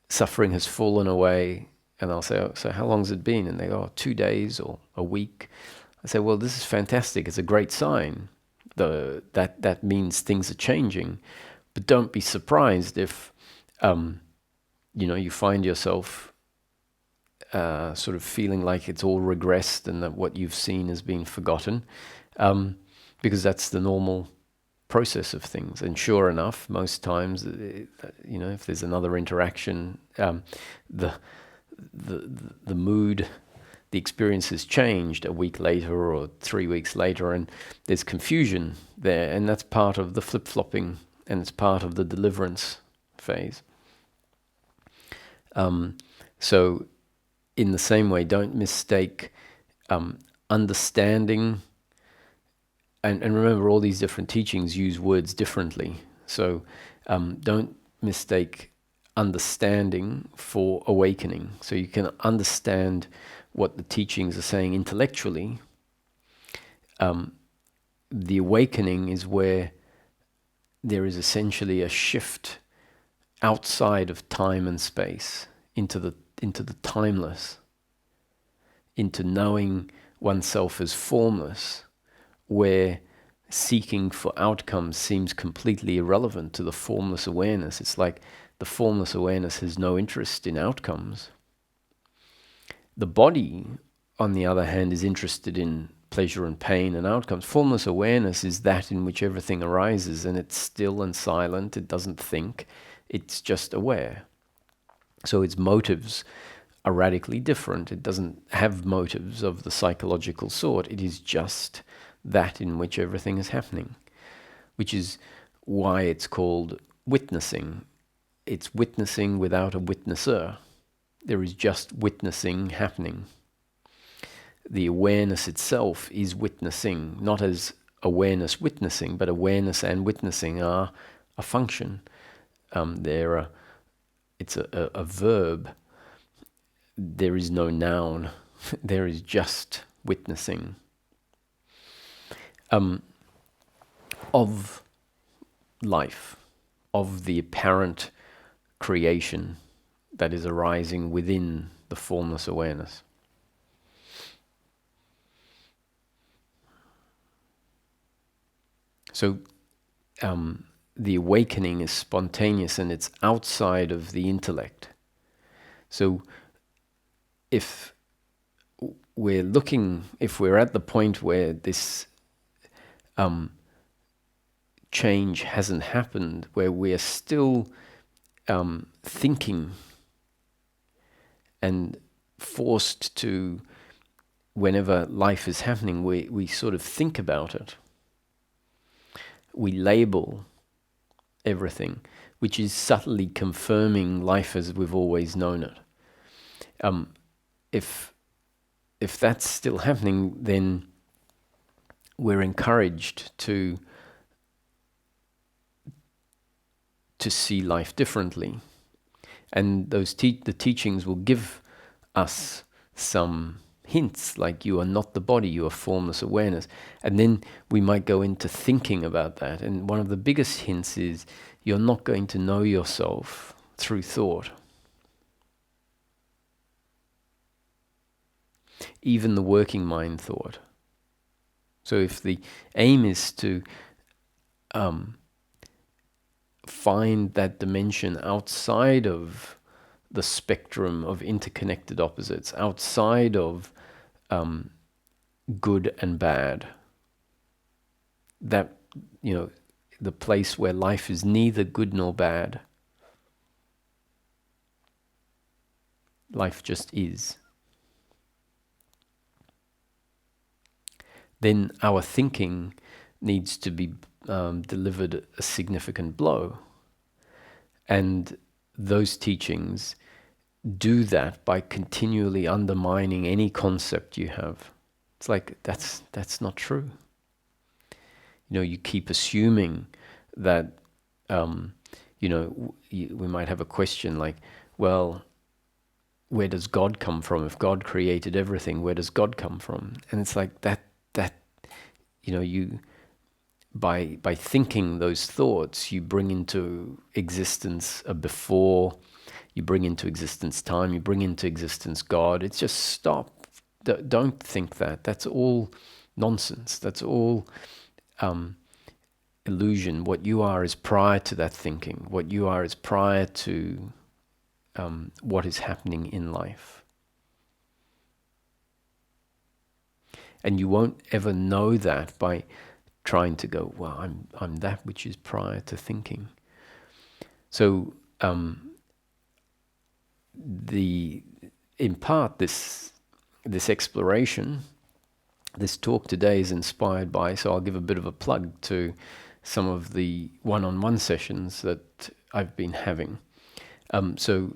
suffering has fallen away, and I'll say, so how long has it been? And they go, 2 days or a week. I say, well, this is fantastic. It's a great sign. That means things are changing. But don't be surprised if, you find yourself sort of feeling like it's all regressed and that what you've seen has been forgotten, because that's the normal process of things. And sure enough, most times, if there's another interaction, the mood, the experience has changed a week later or 3 weeks later, and there's confusion there, and that's part of the flip-flopping, and it's part of the deliverance phase. So in the same way, don't mistake understanding, and remember, all these different teachings use words differently. So don't mistake understanding for awakening. So you can understand what the teachings are saying intellectually. The awakening is where there is essentially a shift outside of time and space into the timeless, into knowing oneself as formless, where seeking for outcomes seems completely irrelevant to the formless awareness. It's like the formless awareness has no interest in outcomes. The body, on the other hand, is interested in pleasure and pain and outcomes. Formless awareness is that in which everything arises, and it's still and silent. It doesn't think. It's just aware. So its motives are radically different. It doesn't have motives of the psychological sort. It is just that in which everything is happening, which is why it's called witnessing. It's witnessing without a witnesser. There is just witnessing happening. The awareness itself is witnessing, not as awareness witnessing, but awareness and witnessing are a function. It's a verb. There is no noun. There is just witnessing of life, of the apparent creation that is arising within the formless awareness. So the awakening is spontaneous and it's outside of the intellect. So if we're at the point where this change hasn't happened, where we're still thinking and forced to, whenever life is happening, we sort of think about it. We label everything, which is subtly confirming life as we've always known it. If that's still happening, then we're encouraged to see life differently, and the teachings will give us some hints, like you are not the body, you are formless awareness, and then we might go into thinking about that. And one of the biggest hints is you're not going to know yourself through thought. Even the working mind thought. So if the aim is to find that dimension outside of the spectrum of interconnected opposites, outside of good and bad, that, the place where life is neither good nor bad, life just is, then our thinking needs to be delivered a significant blow. And those teachings do that by continually undermining any concept you have. It's like, that's not true. You keep assuming that, we might have a question like, well, where does God come from? If God created everything, where does God come from? And it's like that you, by thinking those thoughts, you bring into existence a before, you bring into existence time, you bring into existence God. It's just stop. Don't think that. That's all nonsense. That's all illusion. What you are is prior to that thinking. What you are is prior to what is happening in life. And you won't ever know that by trying to go, well, I'm that which is prior to thinking. So in part this exploration, this talk today is inspired by, so I'll give a bit of a plug to some of the one-on-one sessions that I've been having. So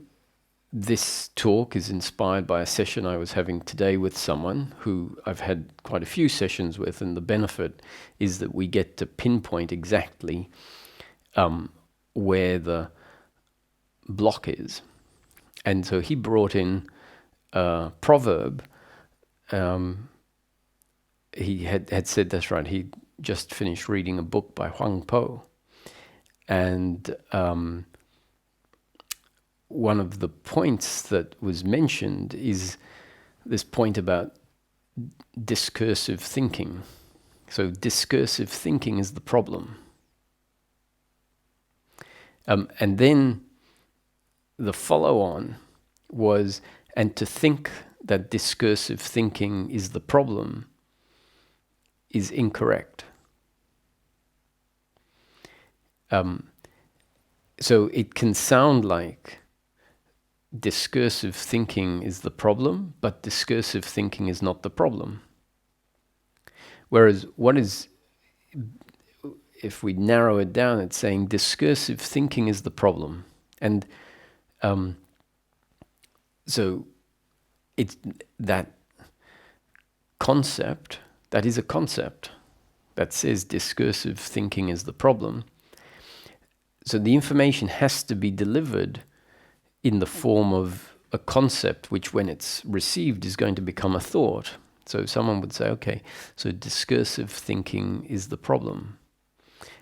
this talk is inspired by a session I was having today with someone who I've had quite a few sessions with, and the benefit is that we get to pinpoint exactly where the block is. And so he brought in a proverb. He had said, that's right, he just finished reading a book by Huang Po. And one of the points that was mentioned is this point about discursive thinking. So discursive thinking is the problem. And then the follow-on was, and to think that discursive thinking is the problem is incorrect. So it can sound like discursive thinking is the problem, but discursive thinking is not the problem. Whereas if we narrow it down, it's saying discursive thinking is the problem. And so it's that concept, that is a concept that says discursive thinking is the problem. So the information has to be delivered in the form of a concept, which when it's received is going to become a thought. So someone would say, okay, so discursive thinking is the problem.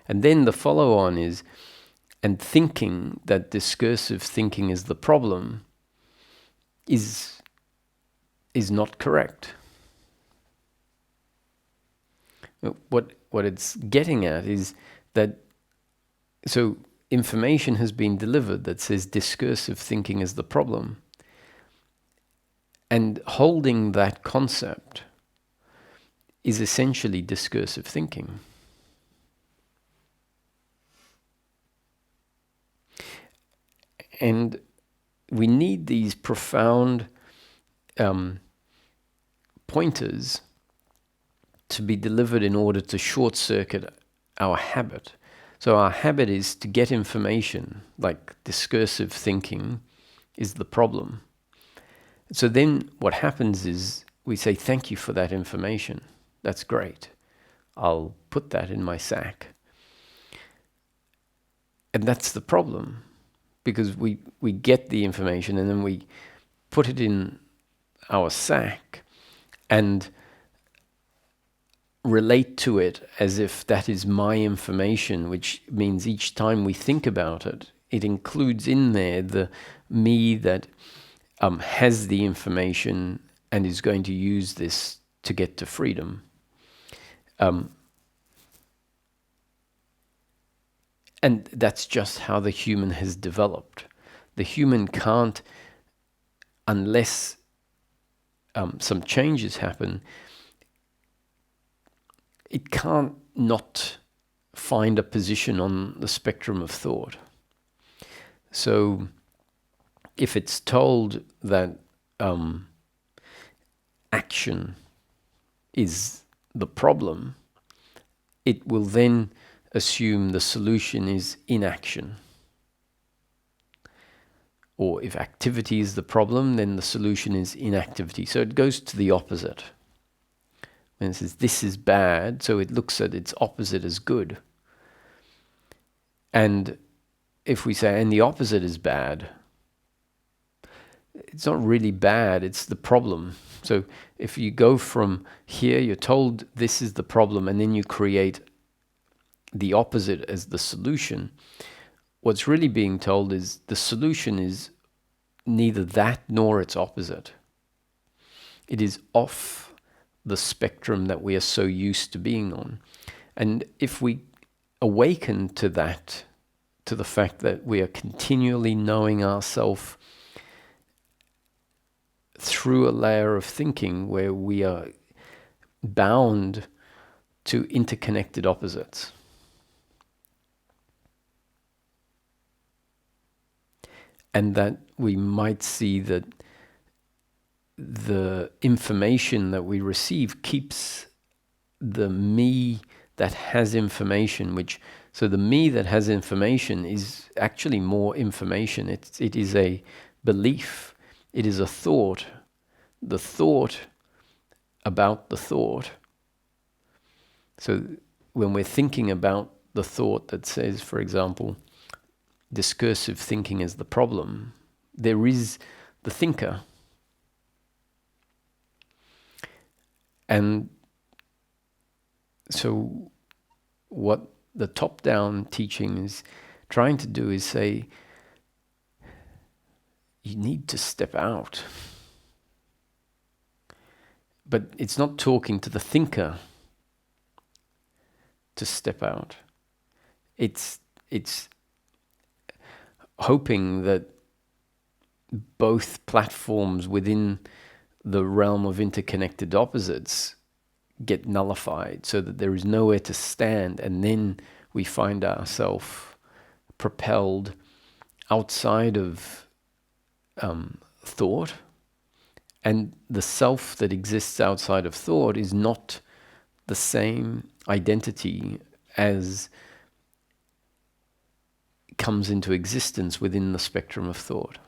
And then the follow-on is, and thinking that discursive thinking is the problem is not correct. What it's getting at is that, so information has been delivered that says discursive thinking is the problem. And holding that concept is essentially discursive thinking. And we need these profound pointers to be delivered in order to short circuit our habit. So our habit is to get information, like discursive thinking is the problem. So then what happens is we say, thank you for that information. That's great. I'll put that in my sack. And that's the problem, because we get the information and then we put it in our sack and relate to it as if that is my information, which means each time we think about it, it includes in there the me that has the information and is going to use this to get to freedom. And that's just how the human has developed. The human can't, unless some changes happen, it can't not find a position on the spectrum of thought. So if it's told that action is the problem, it will then assume the solution is inaction. Or if activity is the problem, then the solution is inactivity. So it goes to the opposite. When it says this is bad, so it looks at its opposite as good. And if we say, and the opposite is bad, it's not really bad, it's the problem. So if you go from here, you're told this is the problem, and then you create the opposite as the solution, what's really being told is the solution is neither that nor its opposite. It is off the spectrum that we are so used to being on. And if we awaken to that, to the fact that we are continually knowing ourselves through a layer of thinking where we are bound to interconnected opposites. And that we might see that the information that we receive keeps the me that has information, so the me that has information is actually more information. It is a belief. It is a thought. The thought about the thought. So when we're thinking about the thought that says, for example, discursive thinking is the problem, there is the thinker. And so what the top-down teaching is trying to do is say, you need to step out. But it's not talking to the thinker to step out. It's hoping that both platforms within the realm of interconnected opposites get nullified, so that there is nowhere to stand, and then we find ourselves propelled outside of thought. And the self that exists outside of thought is not the same identity as comes into existence within the spectrum of thought.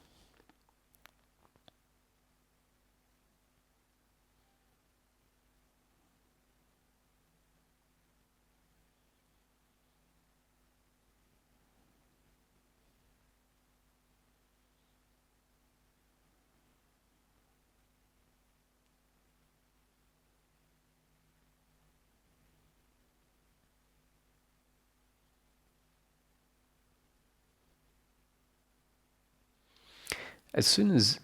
As soon as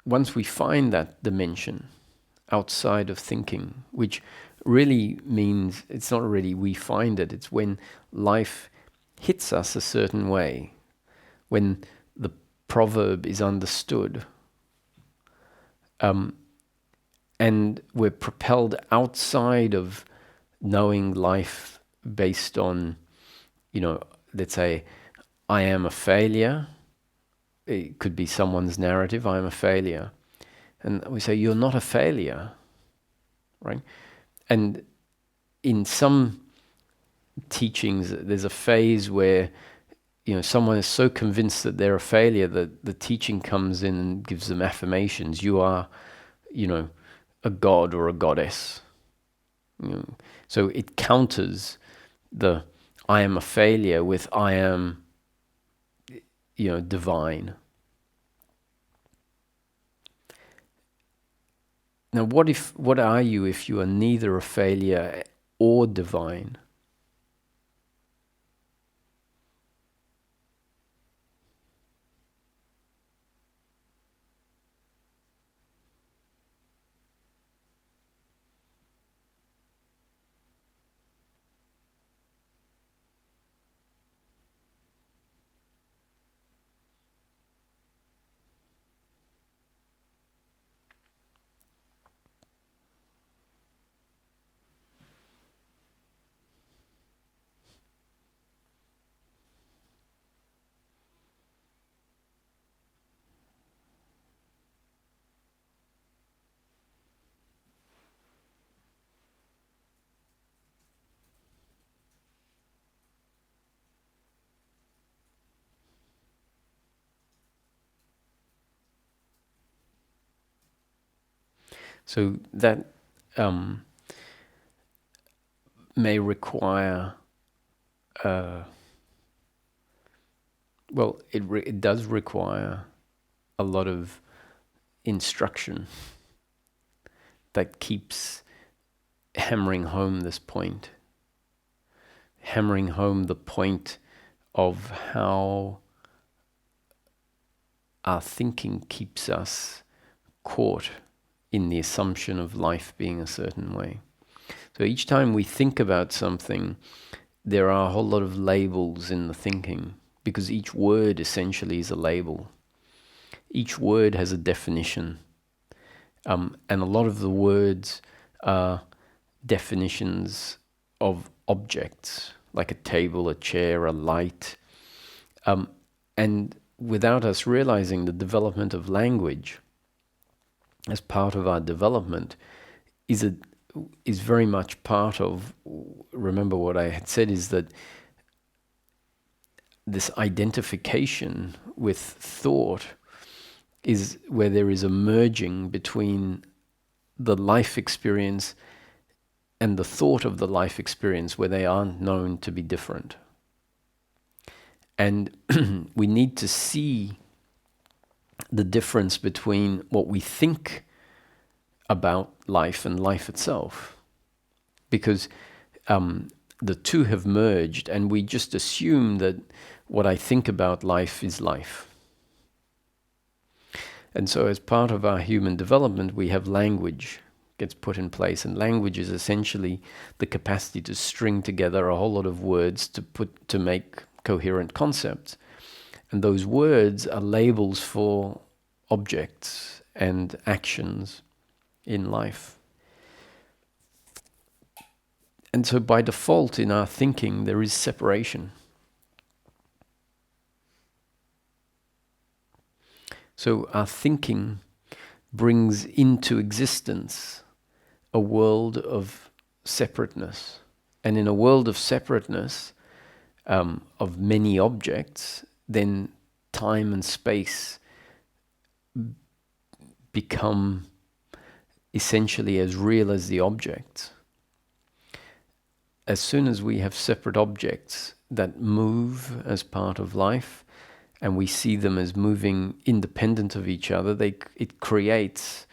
once we find that dimension outside of thinking, which really means it's not already we find it, it's when life hits us a certain way, when the proverb is understood, and we're propelled outside of knowing life based on, let's say, I am a failure. It could be someone's narrative, I am a failure. And we say, you're not a failure, right? And in some teachings, there's a phase where, someone is so convinced that they're a failure that the teaching comes in and gives them affirmations. You are, a god or a goddess. So it counters the I am a failure with I am, divine. Now, what are you if you are neither a failure or divine? So that may require, it does require a lot of instruction that keeps hammering home this point, hammering home the point of how our thinking keeps us caught in the assumption of life being a certain way. So each time we think about something, there are a whole lot of labels in the thinking, because each word essentially is a label. Each word has a definition. And a lot of the words are definitions of objects, like a table, a chair, a light. And without us realizing, the development of language as part of our development is very much part of, remember what I had said, is that this identification with thought is where there is a merging between the life experience and the thought of the life experience, where they aren't known to be different. And we need to see the difference between what we think about life and life itself, because the two have merged, and we just assume that what I think about life is life. And so as part of our human development, we have language gets put in place, and language is essentially the capacity to string together a whole lot of words to make coherent concepts. And those words are labels for objects and actions in life. And so by default in our thinking, there is separation. So our thinking brings into existence a world of separateness. And in a world of separateness, of many objects, then time and space become essentially as real as the objects. As soon as we have separate objects that move as part of life, and we see them as moving independent of each other, it creates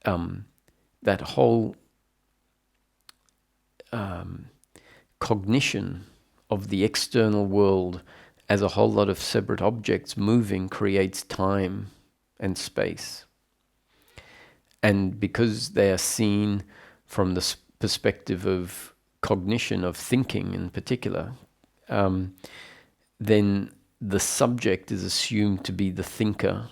that whole cognition of the external world as a whole lot of separate objects moving creates time and space. And because they are seen from the perspective of cognition, of thinking in particular, then the subject is assumed to be the thinker,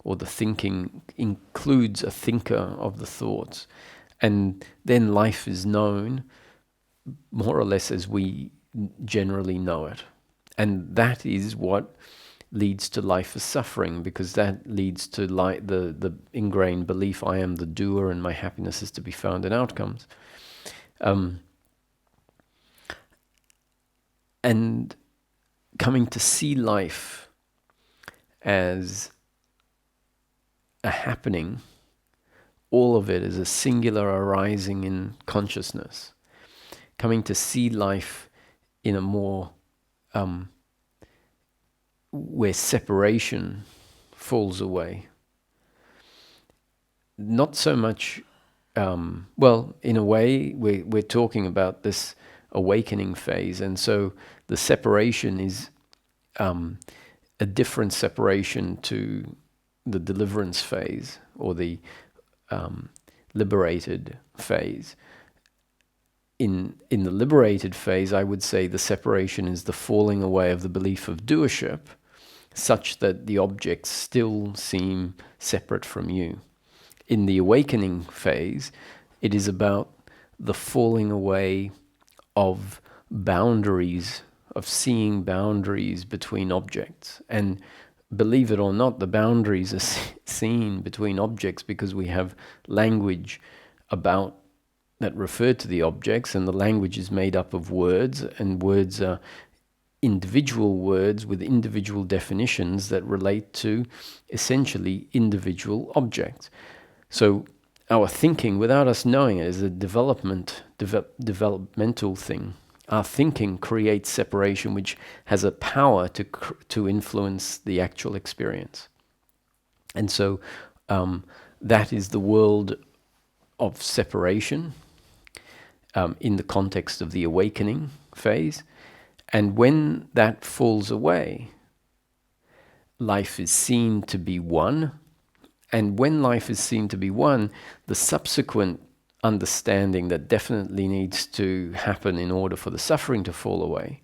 or the thinking includes a thinker of the thoughts. And then life is known more or less as we generally know it. And that is what leads to life as suffering, because that leads to the ingrained belief, I am the doer and my happiness is to be found in outcomes. And coming to see life as a happening, all of it is a singular arising in consciousness. Coming to see life in a more where separation falls away. Not so much, well, in a way, we're talking about this awakening phase, and so the separation is a different separation to the deliverance phase, or the liberated phase. In the liberated phase, I would say the separation is the falling away of the belief of doership, such that the objects still seem separate from you. In the awakening phase, it is about the falling away of boundaries, of seeing boundaries between objects. And believe it or not, the boundaries are seen between objects because we have language about that refer to the objects, and the language is made up of words, and words are individual words with individual definitions that relate to essentially individual objects. So our thinking, without us knowing it, is a developmental thing. Our thinking creates separation, which has a power to influence the actual experience. And so that is the world of separation in the context of the awakening phase. And when that falls away, life is seen to be one. And when life is seen to be one, the subsequent understanding that definitely needs to happen in order for the suffering to fall away,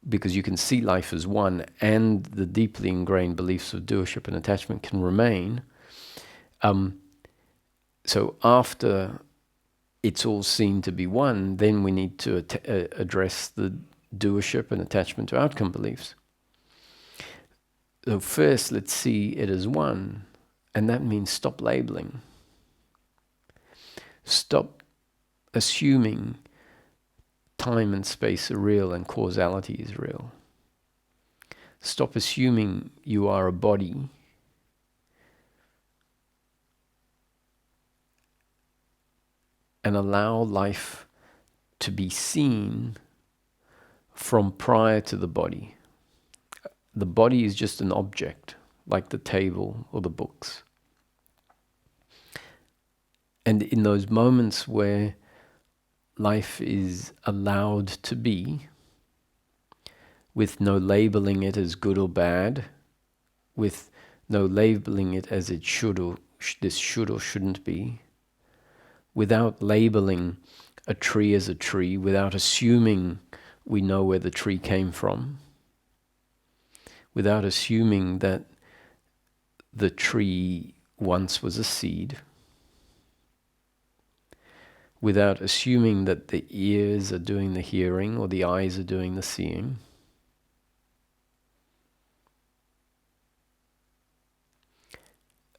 because you can see life as one and the deeply ingrained beliefs of doership and attachment can remain. So after it's all seen to be one, then we need to address the doership and attachment to outcome beliefs. So first, let's see it as one, and that means stop labeling. Stop assuming time and space are real and causality is real. Stop assuming you are a body. And allow life to be seen from prior to the body. The body is just an object, like the table or the books. And in those moments where life is allowed to be, with no labeling it as good or bad, with no labeling it as it should or this should or shouldn't be, without labeling a tree as a tree, without assuming we know where the tree came from, without assuming that the tree once was a seed, without assuming that the ears are doing the hearing or the eyes are doing the seeing.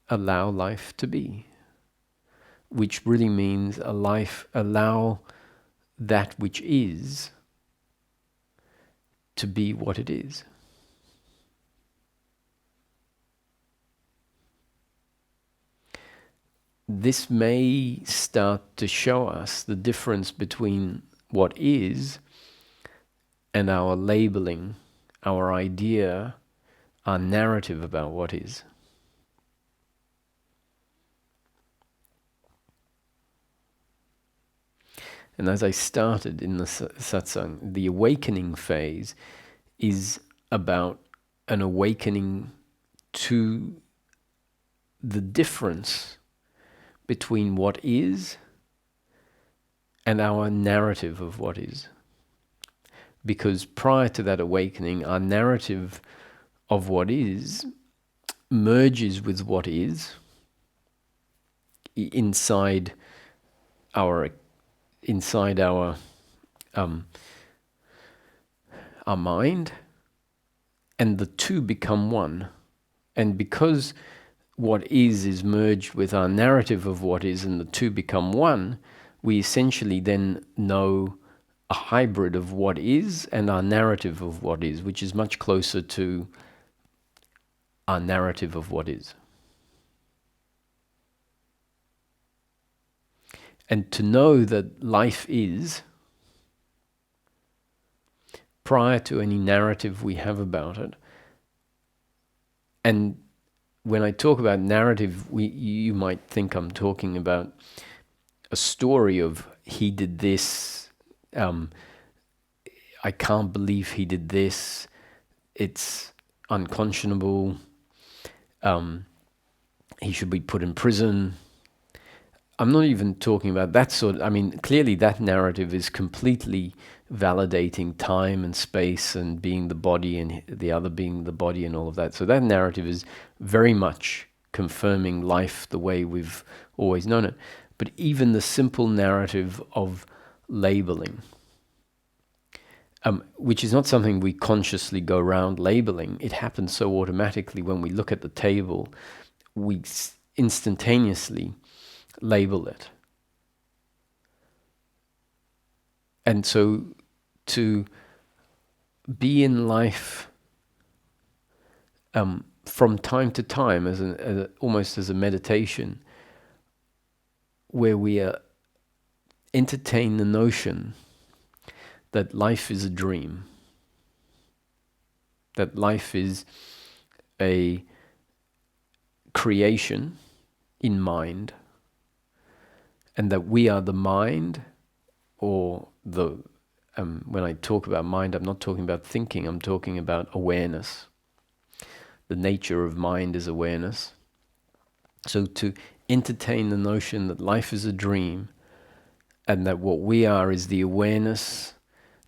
Allow life to be, which really means allow that which is to be what it is. This may start to show us the difference between what is and our labeling, our idea, our narrative about what is. And as I started in the satsang, the awakening phase is about an awakening to the difference between what is and our narrative of what is. Because prior to that awakening, our narrative of what is merges with what is inside our mind, and the two become one. And because what is merged with our narrative of what is, and the two become one, we essentially then know a hybrid of what is and our narrative of what is, which is much closer to our narrative of what is. And to know that life is, prior to any narrative we have about it. And when I talk about narrative, you might think I'm talking about a story of he did this, I can't believe he did this, it's unconscionable, he should be put in prison. I'm not even talking about that sort. I mean, clearly that narrative is completely validating time and space and being the body and the other being the body and all of that. So that narrative is very much confirming life the way we've always known it. But even the simple narrative of labeling, which is not something we consciously go around labeling. It happens so automatically when we look at the table, we instantaneously label it. And so to be in life from time to time as almost as a meditation, where we entertain the notion that life is a dream, that life is a creation in mind, and that we are the mind, or the when I talk about mind, I'm not talking about thinking, I'm talking about awareness. The nature of mind is awareness. So to entertain the notion that life is a dream, and that what we are is the awareness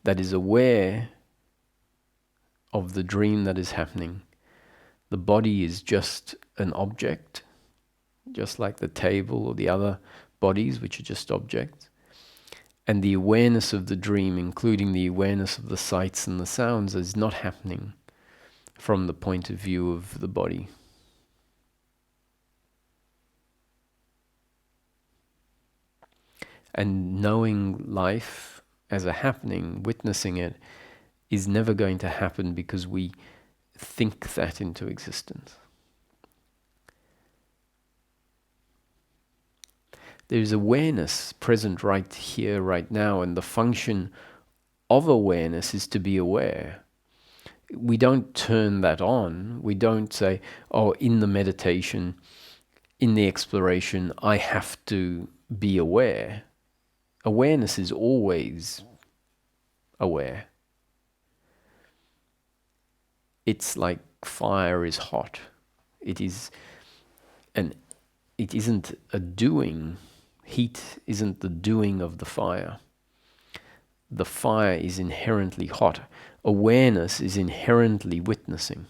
that is aware of the dream that is happening. The body is just an object, just like the table or the other bodies, which are just objects. And the awareness of the dream, including the awareness of the sights and the sounds, is not happening from the point of view of the body. And knowing life as a happening, witnessing it, is never going to happen because we think that into existence. There's awareness present right here, right now, and the function of awareness is to be aware. We don't turn that on. We don't say, oh, in the meditation, in the exploration, I have to be aware. Awareness is always aware. It's like fire is hot. It isn't a doing. Heat isn't the doing of the fire. The fire is inherently hot. Awareness is inherently witnessing.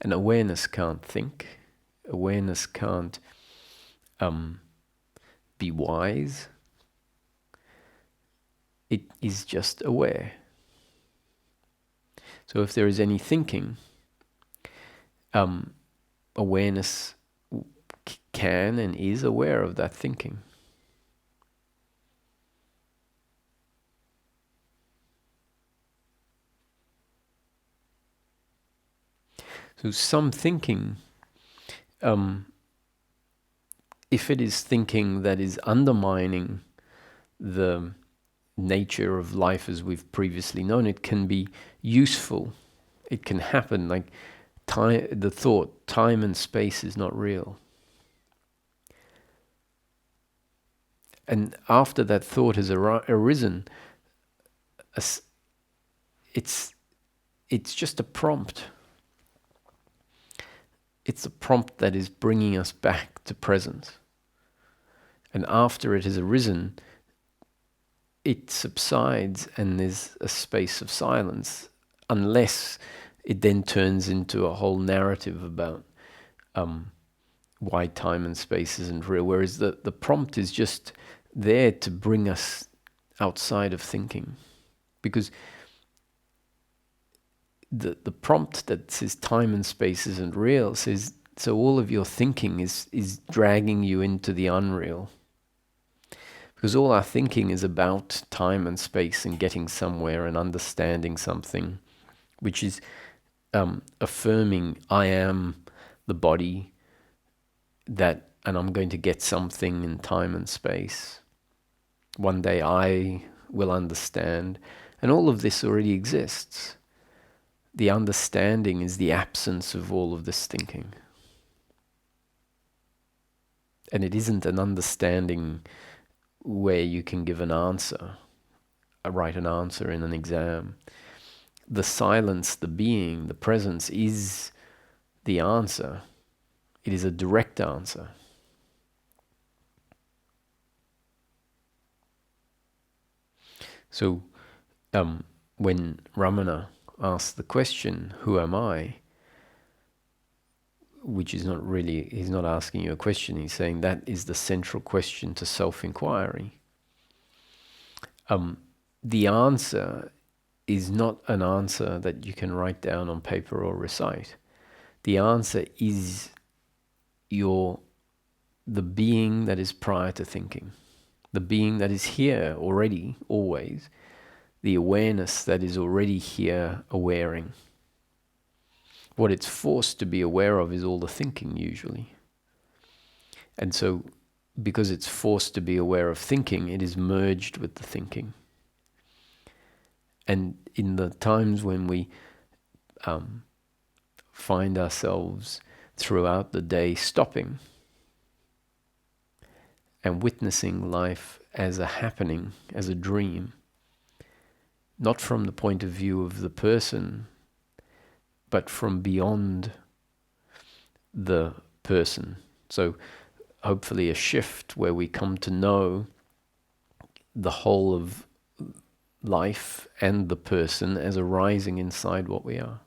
And awareness can't think. Awareness can't be wise. It is just aware. So if there is any thinking, awareness can and is aware of that thinking. So some thinking, if it is thinking that is undermining the nature of life as we've previously known, it can be useful. It can happen, like the thought, time and space is not real. And after that thought has arisen, it's just a prompt. It's a prompt that is bringing us back to presence. And after it has arisen, it subsides and there's a space of silence, unless it then turns into a whole narrative about why time and space isn't real. Whereas the prompt is just there to bring us outside of thinking. Because the prompt that says time and space isn't real says, so all of your thinking is dragging you into the unreal. Because all our thinking is about time and space and getting somewhere and understanding something, which is affirming I am the body, and I'm going to get something in time and space. One day I will understand. And all of this already exists. The understanding is the absence of all of this thinking. And it isn't an understanding where you can give an answer, write an answer in an exam. The silence, the being, the presence is the answer. It is a direct answer. So when Ramana asks the question, who am I? Which is not really, he's not asking you a question, he's saying that is the central question to self-inquiry. The answer is not an answer that you can write down on paper or recite. The answer is the being that is prior to thinking, the being that is here already, always, the awareness that is already here, awareing. What it's forced to be aware of is all the thinking usually. And so, because it's forced to be aware of thinking, it is merged with the thinking. And in the times when we find ourselves throughout the day stopping and witnessing life as a happening, as a dream, not from the point of view of the person, but from beyond the person. So hopefully a shift where we come to know the whole of life and the person as arising inside what we are.